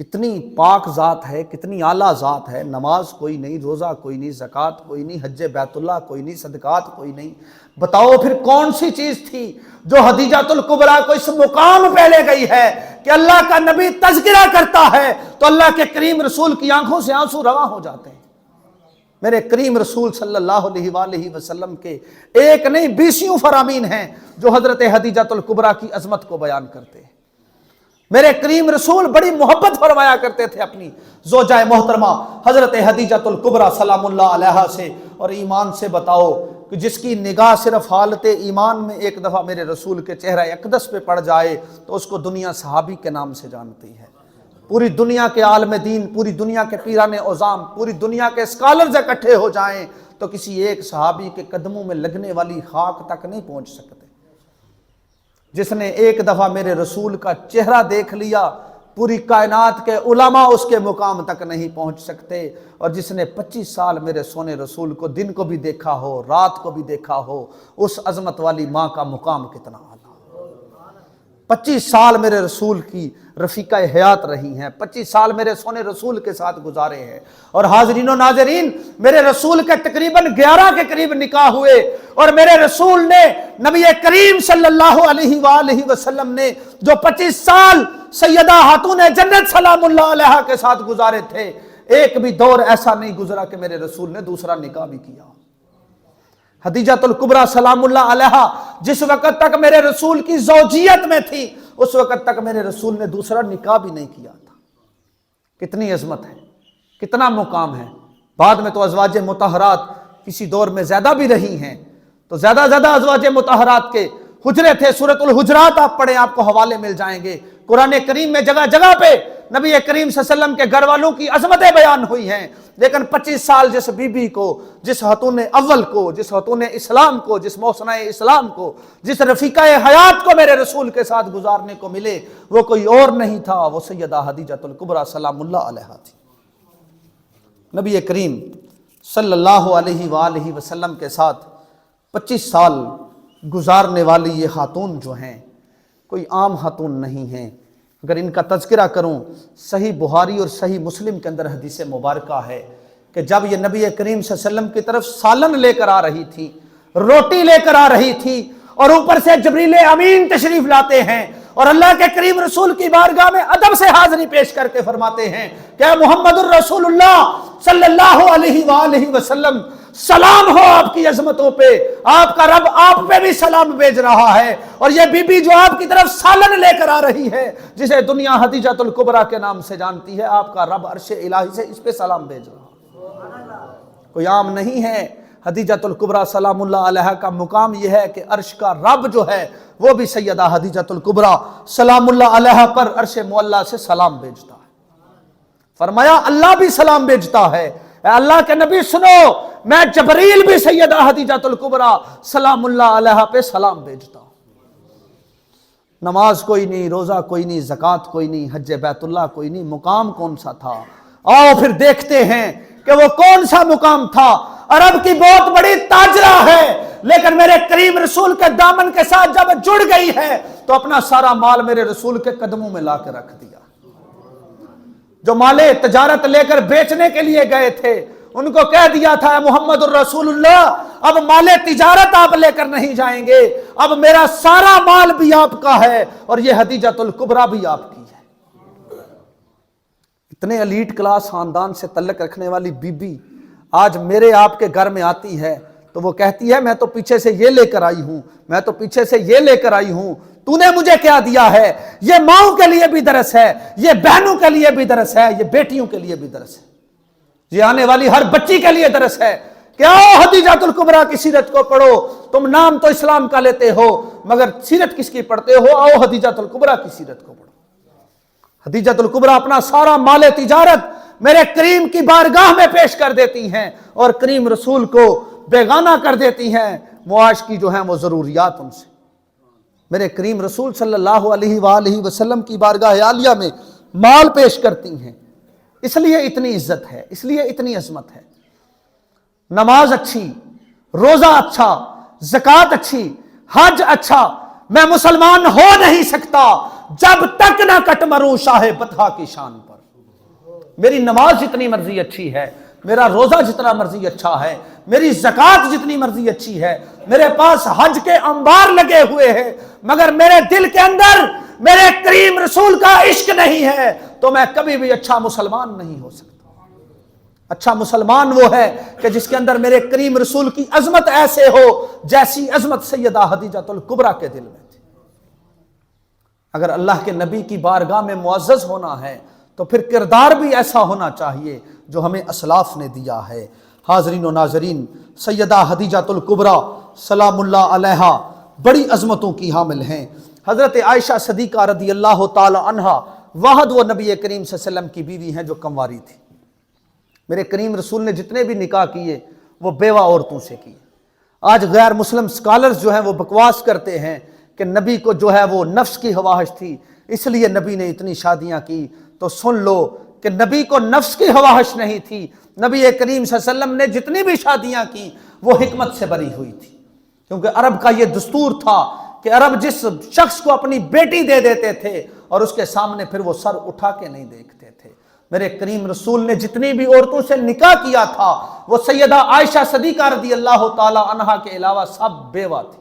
کتنی پاک ذات ہے، کتنی اعلیٰ ذات ہے۔ نماز کوئی نہیں، روزہ کوئی نہیں، زکوٰۃ کوئی نہیں، حج بیت اللہ کوئی نہیں، صدقات کوئی نہیں۔ بتاؤ پھر کون سی چیز تھی جو خدیجۃ الکبریٰ کو اس مقام پہ لے گئی ہے کہ اللہ کا نبی تذکرہ کرتا ہے تو اللہ کے کریم رسول کی آنکھوں سے آنسو رواں ہو جاتے ہیں۔ میرے کریم رسول صلی اللہ علیہ وآلہ وسلم کے ایک نہیں 20 فرامین ہیں جو حضرت خدیجۃ الکبریٰ کی عظمت کو بیان کرتے ہیں۔ میرے کریم رسول بڑی محبت فرمایا کرتے تھے اپنی زوجہ محترمہ حضرت خدیجۃ الکبریٰ سلام اللہ علیہا سے، اور ایمان سے بتاؤ کہ جس کی نگاہ صرف حالت ایمان میں ایک دفعہ میرے رسول کے چہرہ اقدس پہ پڑ جائے تو اس کو دنیا صحابی کے نام سے جانتی ہے۔ پوری دنیا کے عالم دین، پوری دنیا کے پیران عظام، پوری دنیا کے اسکالرز اکٹھے ہو جائیں تو کسی ایک صحابی کے قدموں میں لگنے والی خاک تک نہیں پہنچ سکتے۔ جس نے ایک دفعہ میرے رسول کا چہرہ دیکھ لیا، پوری کائنات کے علماء اس کے مقام تک نہیں پہنچ سکتے، اور جس نے 25 سال میرے سونے رسول کو دن کو بھی دیکھا ہو، رات کو بھی دیکھا ہو، اس عظمت والی ماں کا مقام کتنا اعلیٰ۔ 25 سال میرے رسول کی رفیقہ حیات رہی ہیں، 25 سال میرے سونے رسول کے ساتھ گزارے ہیں، اور حاضرین و ناظرین میرے رسول کے تقریباً 11 کے قریب نکاح ہوئے، اور میرے رسول نے نبی کریم صلی اللہ علیہ وآلہ وسلم نے جو 25 سال سیدہ خاتون جنت سلام اللہ علیہا کے ساتھ گزارے تھے، ایک بھی دور ایسا نہیں گزرا کہ میرے رسول نے دوسرا نکاح بھی کیا۔ خدیجۃ الکبریٰ سلام اللہ علیہا جس وقت تک میرے رسول کی زوجیت میں تھی اس وقت تک میرے رسول نے دوسرا نکاح بھی نہیں کیا تھا۔ کتنی عظمت ہے، کتنا مقام ہے۔ بعد میں تو ازواج مطہرات کسی دور میں زیادہ بھی رہی ہیں، تو زیادہ ازواج مطہرات کے حجرے تھے۔ سورۃ الحجرات آپ پڑھیں، آپ کو حوالے مل جائیں گے۔ قرآن کریم میں جگہ جگہ پہ نبی کریم صلی اللہ علیہ وسلم کے گھر والوں کی عظمتیں بیان ہوئی ہیں، لیکن 25 سال جس بی بی کو، جس خاتون اول کو، جس خاتون اسلام کو، جس محسنہ اسلام کو، جس رفیقہ حیات کو میرے رسول کے ساتھ گزارنے کو ملے وہ کوئی اور نہیں تھا، وہ سیدہ خدیجۃ الکبریٰ سلام اللہ علیہا تھی۔ نبی کریم صلی اللہ علیہ وآلہ وسلم کے ساتھ 25 سال گزارنے والی یہ خاتون جو ہیں کوئی عام خاتون نہیں ہیں۔ اگر ان کا تذکرہ کروں، صحیح بخاری اور صحیح مسلم کے اندر حدیث مبارکہ ہے کہ جب یہ نبی کریم صلی اللہ علیہ وسلم کی طرف سالن لے کر آ رہی تھی، روٹی لے کر آ رہی تھی، اور اوپر سے جبریل امین تشریف لاتے ہیں اور اللہ کے کریم رسول کی بارگاہ میں ادب سے حاضری پیش کر کے فرماتے ہیں کہ محمد الرسول اللہ صلی اللہ علیہ وآلہ وسلم سلام ہو آپ کی عظمتوں پہ، آپ کا رب آپ پہ بھی سلام بھیج رہا ہے، اور یہ بی بی جو آپ کی طرف سالن لے کر آ رہی ہے جسے دنیا حدیجۃ الکبریٰ کے نام سے جانتی ہے، آپ کا رب عرش الہی سے اس پہ سلام بھیج رہا ہے۔ کوئی عام نہیں ہے۔ حدیجۃ الکبریٰ سلام اللہ علیہا کا مقام یہ ہے کہ عرش کا رب جو ہے وہ بھی سیدہ حدیجۃ الکبریٰ سلام اللہ علیہا پر عرش معلیٰ سے سلام بھیجتا ہے۔ فرمایا اللہ بھی سلام بھیجتا ہے، اے اللہ کے نبی سنو، میں جبریل بھی سیدہ حدیجۃ الکبریٰ سلام اللہ علیہا پہ سلام بھیجتا ہوں۔ نماز کوئی نہیں، روزہ کوئی نہیں، زکوٰۃ کوئی نہیں، حج بیت اللہ کوئی نہیں، مقام کون سا تھا؟ آؤ پھر دیکھتے ہیں کہ وہ کون سا مقام تھا۔ عرب کی بہت بڑی تاجرہ ہے، لیکن میرے کریم رسول کے دامن کے ساتھ جب جڑ گئی ہے تو اپنا سارا مال میرے رسول کے قدموں میں لا کے رکھ دیا۔ جو مالے تجارت لے کر بیچنے کے لیے گئے تھے ان کو کہہ دیا تھا محمد الرسول اللہ اب مال تجارت آپ لے کر نہیں جائیں گے، اب میرا سارا مال بھی آپ کا ہے اور یہ حدیجۃ الکبریٰ بھی آپ کی ہے۔ اتنے ایلیٹ کلاس خاندان سے تعلق رکھنے والی بی بی آج میرے آپ کے گھر میں آتی ہے تو وہ کہتی ہے میں تو پیچھے سے یہ لے کر آئی ہوں، میں تو پیچھے سے یہ لے کر آئی ہوں، تو نے مجھے کیا دیا ہے؟ یہ ماؤں کے لیے بھی درس ہے، یہ بہنوں کے لیے بھی درس ہے، یہ بیٹیوں کے لیے بھی درس ہے، یہ آنے والی ہر بچی کے لیے درس ہے کہ آؤ حدیجۃ الکبریٰ کی سیرت کو پڑھو۔ تم نام تو اسلام کا لیتے ہو مگر سیرت کس کی پڑھتے ہو؟ آؤ حدیجۃ الکبریٰ کی سیرت کو پڑھو۔ حدیجۃ الکبریٰ اپنا سارا مال تجارت میرے کریم کی بارگاہ میں پیش کر دیتی ہیں اور کریم رسول کو بیگانہ کر دیتی ہیں، معاش کی جو ہیں وہ ضروریات ان سے۔ میرے کریم رسول صلی اللہ علیہ وآلہ وسلم کی بارگاہ عالیہ میں مال پیش کرتی ہیں، اس لیے اتنی عزت ہے، اس لیے اتنی عظمت ہے۔ نماز اچھی، روزہ اچھا، زکوٰۃ اچھی، حج اچھا، میں مسلمان ہو نہیں سکتا جب تک نہ کٹ مروں شاہ بطحا کی شان پر۔ میری نماز جتنی مرضی اچھی ہے، میرا روزہ جتنا مرضی اچھا ہے، میری زکوٰۃ جتنی مرضی اچھی ہے، میرے پاس حج کے انبار لگے ہوئے ہیں، مگر میرے دل کے اندر میرے کریم رسول کا عشق نہیں ہے تو میں کبھی بھی اچھا مسلمان نہیں ہو سکتا۔ اچھا مسلمان وہ ہے کہ جس کے اندر میرے کریم رسول کی عظمت ایسے ہو جیسی عظمت سیدہ حدیجۃ الکبریٰ کے دل میں تھی۔ اگر اللہ کے نبی کی بارگاہ میں معزز ہونا ہے تو پھر کردار بھی ایسا ہونا چاہیے جو ہمیں اسلاف نے دیا ہے۔ حاضرین و ناظرین، سیدہ حدیجۃ الکبریٰ سلام اللہ علیہا بڑی عظمتوں کی حامل ہیں۔ حضرت عائشہ صدیقہ رضی اللہ تعالی عنہا واحد وہ نبی کریم صلی اللہ علیہ وسلم کی بیوی ہیں جو کنواری تھی۔ میرے کریم رسول نے جتنے بھی نکاح کیے وہ بیوہ عورتوں سے کیے۔ آج غیر مسلم سکالرز جو ہیں وہ بکواس کرتے ہیں کہ نبی کو جو ہے وہ نفس کی خواہش تھی اس لیے نبی نے اتنی شادیاں کی، تو سن لو کہ نبی کو نفس کی خواہش نہیں تھی، نبی کریم صلی اللہ علیہ وسلم نے جتنی بھی شادیاں کی وہ حکمت سے بری ہوئی تھی، کیونکہ عرب کا یہ دستور تھا کہ عرب جس شخص کو اپنی بیٹی دے دیتے تھے اور اس کے سامنے پھر وہ سر اٹھا کے نہیں دیکھتے تھے۔ میرے کریم رسول نے جتنی بھی عورتوں سے نکاح کیا تھا وہ سیدہ عائشہ صدیقہ رضی اللہ تعالی عنہا کے علاوہ سب بیوہ تھی،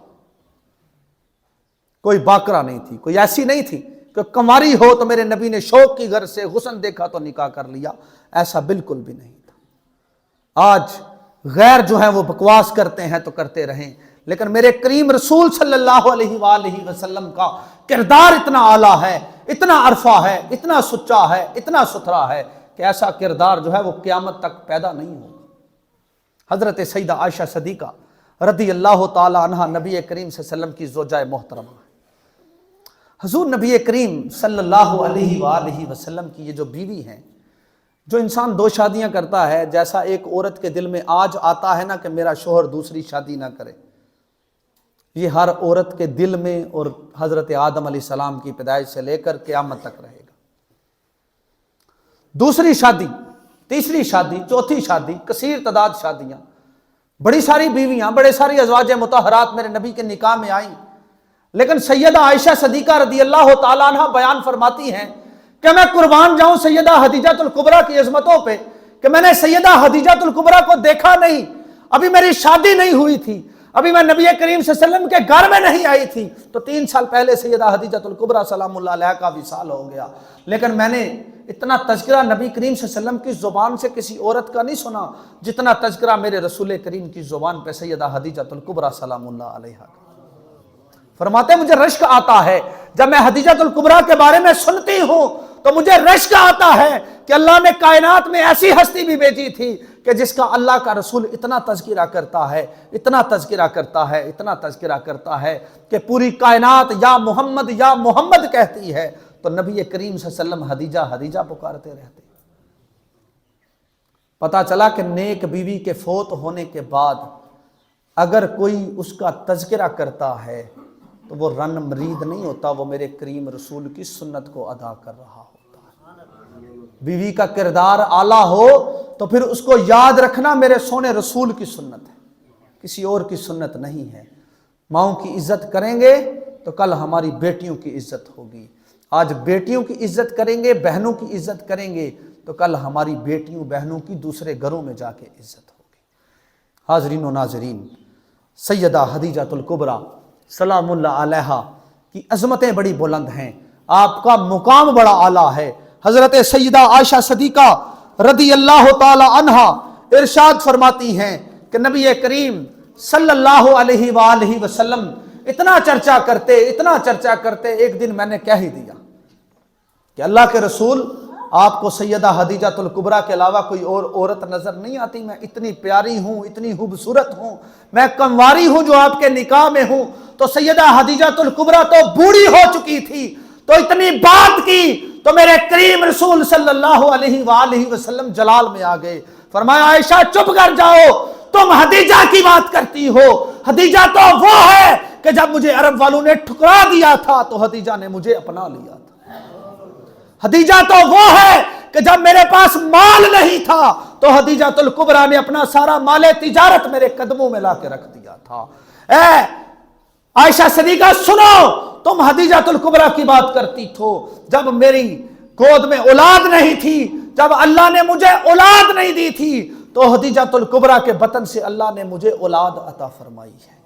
کوئی باکرہ نہیں تھی، کوئی ایسی نہیں تھی کہ کنواری ہو تو میرے نبی نے شوق کی غرض سے حسن دیکھا تو نکاح کر لیا، ایسا بالکل بھی نہیں تھا۔ آج غیر جو ہیں وہ بکواس کرتے ہیں تو کرتے رہیں، لیکن میرے کریم رسول صلی اللہ علیہ وآلہ وسلم کا کردار اتنا اعلیٰ ہے، اتنا عرفہ ہے، اتنا سچا ہے، اتنا ستھرا ہے کہ ایسا کردار جو ہے وہ قیامت تک پیدا نہیں ہوگا۔ حضرت سیدہ عائشہ صدیقہ رضی اللہ تعالی عنہا نبی کریم صلی اللہ علیہ وسلم کی زوجہ محترمہ ہے۔ حضور نبی کریم صلی اللہ علیہ وآلہ وسلم کی یہ جو بیوی ہیں، جو انسان دو شادیاں کرتا ہے، جیسا ایک عورت کے دل میں آج آتا ہے نا کہ میرا شوہر دوسری شادی نہ کرے، یہ ہر عورت کے دل میں اور حضرت آدم علیہ السلام کی پیدائش سے لے کر قیامت تک رہے گا۔ دوسری شادی، تیسری شادی، چوتھی شادی، کثیر تعداد شادیاں، بڑی ساری بیویاں، بڑے ساری ازواج مطہرات میرے نبی کے نکاح میں آئیں، لیکن سیدہ عائشہ صدیقہ رضی اللہ تعالیٰ عنہ بیان فرماتی ہیں کہ میں قربان جاؤں سیدہ حدیجۃ الکبریٰ کی عظمتوں پہ کہ میں نے سیدہ حدیجۃ الکبریٰ کو دیکھا نہیں، ابھی میری شادی نہیں ہوئی تھی، ابھی میں نبی کریم صلی اللہ علیہ وسلم کے گھر میں نہیں آئی تھی تو 3 سال پہلے سیدہ خدیجۃ الکبریٰ سلام اللہ علیہا کا وصال ہو گیا، لیکن میں نے اتنا تذکرہ نبی کریم صلی اللہ علیہ وسلم کی زبان سے کسی عورت کا نہیں سنا جتنا تذکرہ میرے رسول کریم کی زبان پہ سیدہ خدیجۃ الکبریٰ سلام اللہ علیہا کا۔ فرماتے ہیں مجھے رشک آتا ہے جب میں خدیجۃ الکبریٰ کے بارے میں سنتی ہوں تو مجھے رشک آتا ہے کہ اللہ نے کائنات میں ایسی ہستی بھی بھیجی تھی کہ جس کا اللہ کا رسول اتنا تذکرہ کرتا ہے، اتنا تذکرہ کرتا ہے، اتنا تذکرہ کرتا ہے کہ پوری کائنات یا محمد کہتی ہے تو نبی کریم صلی اللہ علیہ وسلم خدیجہ خدیجہ پکارتے رہتے۔ پتا چلا کہ نیک بیوی کے فوت ہونے کے بعد اگر کوئی اس کا تذکرہ کرتا ہے تو وہ رن مرید نہیں ہوتا، وہ میرے کریم رسول کی سنت کو ادا کر رہا ہوتا ہے۔ بیوی کا کردار اعلیٰ ہو تو پھر اس کو یاد رکھنا میرے سونے رسول کی سنت ہے، کسی اور کی سنت نہیں ہے۔ ماؤں کی عزت کریں گے تو کل ہماری بیٹیوں کی عزت ہوگی، آج بیٹیوں کی عزت کریں گے، بہنوں کی عزت کریں گے تو کل ہماری بیٹیوں بہنوں کی دوسرے گھروں میں جا کے عزت ہوگی۔ حاضرین و ناظرین، سیدہ خدیجۃ الکبریٰ سلام اللہ علیہا کی عظمتیں بڑی بلند ہیں، آپ کا مقام بڑا اعلیٰ ہے۔ حضرت سیدہ عائشہ صدیقہ رضی اللہ تعالی عنہا ارشاد فرماتی ہیں کہ نبی کریم صلی اللہ علیہ وآلہ وسلم اتنا چرچا کرتے ایک دن میں نے کہہ ہی دیا کہ اللہ کے رسول آپ کو سیدہ خدیجۃ الکبریٰ کے علاوہ کوئی اور عورت نظر نہیں آتی؟ میں اتنی پیاری ہوں، اتنی خوبصورت ہوں، میں کنواری ہوں جو آپ کے نکاح میں ہوں۔ تو سیدہ خدیجۃ الکبریٰ تو بوڑھی ہو چکی تھی، تو اتنی بات کی تو میرے کریم رسول صلی اللہ علیہ وآلہ وسلم جلال میں آ گئے، فرمایا عائشہ چپ کر جاؤ، تم خدیجہ کی بات کرتی ہو، خدیجہ تو وہ ہے کہ جب مجھے عرب والوں نے ٹھکرا دیا تھا تو خدیجہ نے مجھے اپنا لیا تھا۔ خدیجہ تو وہ ہے کہ جب میرے پاس مال نہیں تھا تو خدیجۃ الکبریٰ نے اپنا سارا مال تجارت میرے قدموں میں لا کے رکھ دیا تھا۔ اے عائشہ صدیقہ سنو، تم خدیجۃ الکبریٰ کی بات کرتی تھو جب میری گود میں اولاد نہیں تھی، جب اللہ نے مجھے اولاد نہیں دی تھی تو خدیجۃ الکبریٰ کے بطن سے اللہ نے مجھے اولاد عطا فرمائی ہے۔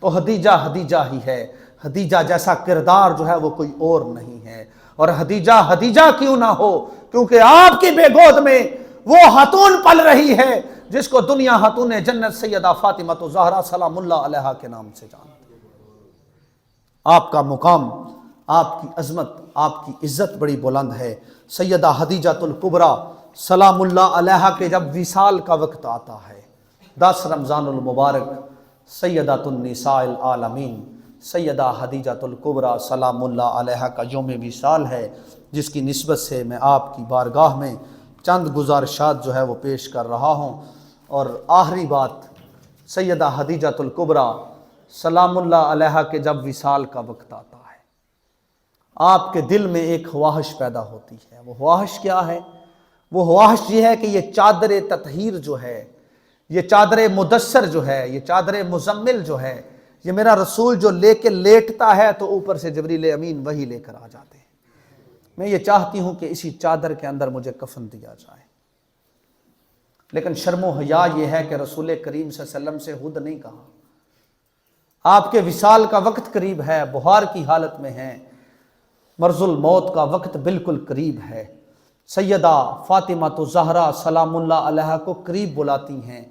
تو خدیجہ خدیجہ ہی ہے، خدیجہ جیسا کردار جو ہے وہ کوئی اور نہیں ہے۔ اور خدیجہ خدیجہ کیوں نہ ہو کیونکہ آپ کی بے گود میں وہ خاتون پل رہی ہے جس کو دنیا خاتون جنت سیدہ فاطمہ الزہرا سلام اللہ علیہا کے نام سے جانتی ہے۔ آپ کا مقام، آپ کی عظمت، آپ کی عزت بڑی بلند ہے۔ سیدہ خدیجۃ الکبریٰ سلام اللہ علیہا کے جب وصال کا وقت آتا ہے، 10 رمضان المبارک، سیدۃ النساء العالمین سیدہ خدیجۃ الکبریٰ سلام اللہ علیہا کا یوم وصال ہے، جس کی نسبت سے میں آپ کی بارگاہ میں چند گزارشات جو ہے وہ پیش کر رہا ہوں۔ اور آخری بات، سیدہ خدیجۃ الکبریٰ سلام اللہ علیہا کے جب وصال کا وقت آتا ہے، آپ کے دل میں ایک خواہش پیدا ہوتی ہے۔ وہ خواہش کیا ہے؟ وہ خواہش یہ ہے کہ یہ چادر تطہیر جو ہے، یہ چادر مدثر جو ہے، یہ چادر مزمل جو ہے، یہ میرا رسول جو لے کے لیٹتا ہے تو اوپر سے جبریل امین وہی لے کر آ جاتے ہیں۔ میں یہ چاہتی ہوں کہ اسی چادر کے اندر مجھے کفن دیا جائے، لیکن شرم و حیا یہ ہے کہ رسول کریم صلی اللہ علیہ وسلم سے خود نہیں کہا۔ آپ کے وصال کا وقت قریب ہے، بخار کی حالت میں ہیں، مرض الموت کا وقت بالکل قریب ہے۔ سیدہ فاطمہ الزہرا سلام اللہ علیہا کو قریب بلاتی ہیں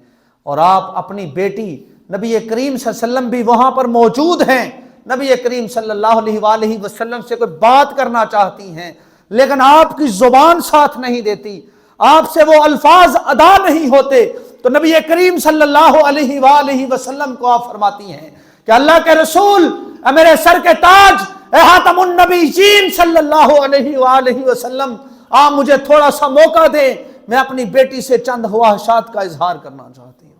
اور آپ اپنی بیٹی نبی کریم صلی اللہ علیہ وسلم بھی وہاں پر موجود ہیں، نبی کریم صلی اللہ علیہ وآلہ وسلم سے کوئی بات کرنا چاہتی ہیں لیکن آپ کی زبان ساتھ نہیں دیتی، آپ سے وہ الفاظ ادا نہیں ہوتے، تو نبی کریم صلی اللہ علیہ وآلہ وسلم کو آپ فرماتی ہیں کہ اللہ کے رسول، اے میرے سر کے تاج، اے خاتم النبیین صلی اللہ علیہ وآلہ وسلم، آپ مجھے تھوڑا سا موقع دیں، میں اپنی بیٹی سے چند خواہشات کا اظہار کرنا چاہتی ہوں۔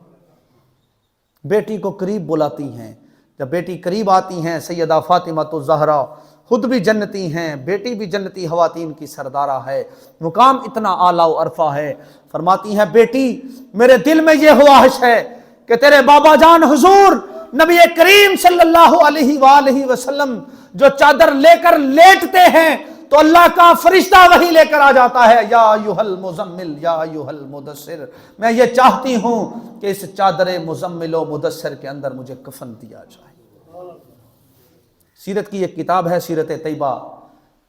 بیٹی کو قریب بلاتی ہیں، جب بیٹی قریب آتی ہیں، سیدہ فاطمہ الزہرا خود بھی جنتی ہیں، بیٹی بھی جنتی خواتین کی سردارہ ہے، مقام اتنا اعلیٰ و عرفہ ہے۔ فرماتی ہیں بیٹی میرے دل میں یہ خواہش ہے کہ تیرے بابا جان حضور نبی کریم صلی اللہ علیہ وآلہ وسلم جو چادر لے کر لیٹتے ہیں تو اللہ کا فرشتہ وہی لے کر آ جاتا ہے، یا ایھل مزمل یا ایھل مدثر، میں یہ چاہتی ہوں کہ اس چادر مزمل و مدثر کے اندر مجھے کفن دیا جائے۔ سیرت کی ایک کتاب ہے سیرت طیبہ،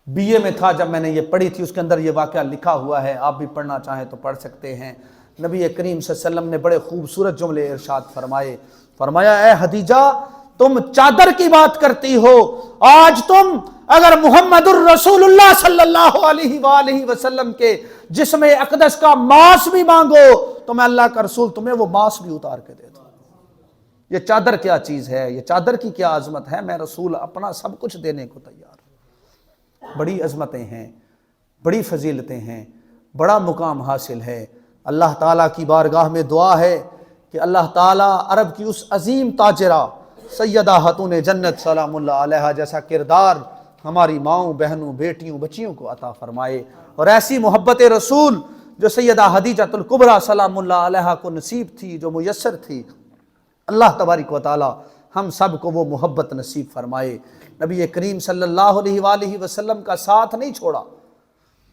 بی اے میں تھا جب میں نے یہ پڑھی تھی، اس کے اندر یہ واقعہ لکھا ہوا ہے، آپ بھی پڑھنا چاہیں تو پڑھ سکتے ہیں۔ نبی کریم صلی اللہ علیہ وسلم نے بڑے خوبصورت جملے ارشاد فرمائے، فرمایا اے خدیجہ تم چادر کی بات کرتی ہو، آج تم اگر محمد الرسول اللہ صلی اللہ علیہ وآلہ وسلم کے جسم اقدس کا ماس بھی مانگو تو میں اللہ کا رسول تمہیں وہ ماس بھی اتار کے دے دوں۔ یہ چادر کیا چیز ہے، یہ چادر کی کیا عظمت ہے، میں رسول اپنا سب کچھ دینے کو تیار ہوں۔ بڑی عظمتیں ہیں، بڑی فضیلتیں ہیں، بڑا مقام حاصل ہے۔ اللہ تعالیٰ کی بارگاہ میں دعا ہے کہ اللہ تعالیٰ عرب کی اس عظیم تاجرہ سیدہ خاتون جنت سلام اللہ علیہا جیسا کردار ہماری ماؤں، بہنوں، بیٹیوں، بچیوں کو عطا فرمائے، اور ایسی محبت رسول جو سیدہ خدیجۃ الکبریٰ سلام اللہ علیہا کو نصیب تھی، جو میسر تھی، اللہ تبارک و تعالی ہم سب کو وہ محبت نصیب فرمائے۔ نبی کریم صلی اللہ علیہ وآلہ وسلم کا ساتھ نہیں چھوڑا،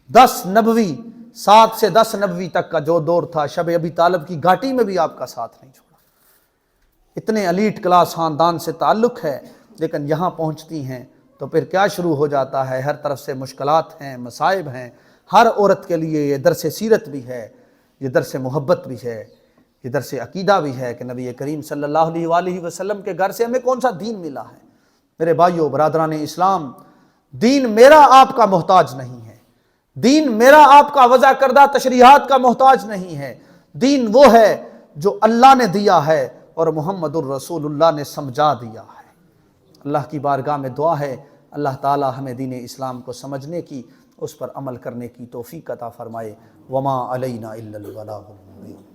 10 نبوی، 7 سے 10 نبوی تک کا جو دور تھا، شب ابی طالب کی گھاٹی میں بھی آپ کا ساتھ نہیں چھوڑا۔ اتنے ایلیٹ کلاس خاندان سے تعلق ہے، لیکن یہاں پہنچتی ہیں تو پھر کیا شروع ہو جاتا ہے، ہر طرف سے مشکلات ہیں، مصائب ہیں۔ ہر عورت کے لیے یہ درس سیرت بھی ہے، یہ درس محبت بھی ہے، یہ درس عقیدہ بھی ہے کہ نبی کریم صلی اللہ علیہ وآلہ وسلم کے گھر سے ہمیں کون سا دین ملا ہے۔ میرے بھائیو برادران اسلام، دین میرا آپ کا محتاج نہیں ہے، دین میرا آپ کا وضع کردہ تشریحات کا محتاج نہیں ہے، دین وہ ہے جو اللہ نے دیا ہے اور محمد الرسول اللہ نے سمجھا دیا ہے۔ اللہ کی بارگاہ میں دعا ہے اللہ تعالی ہمیں دین اسلام کو سمجھنے کی، اس پر عمل کرنے کی توفیق عطا فرمائے۔ وما علینا الا البلاغ المبین۔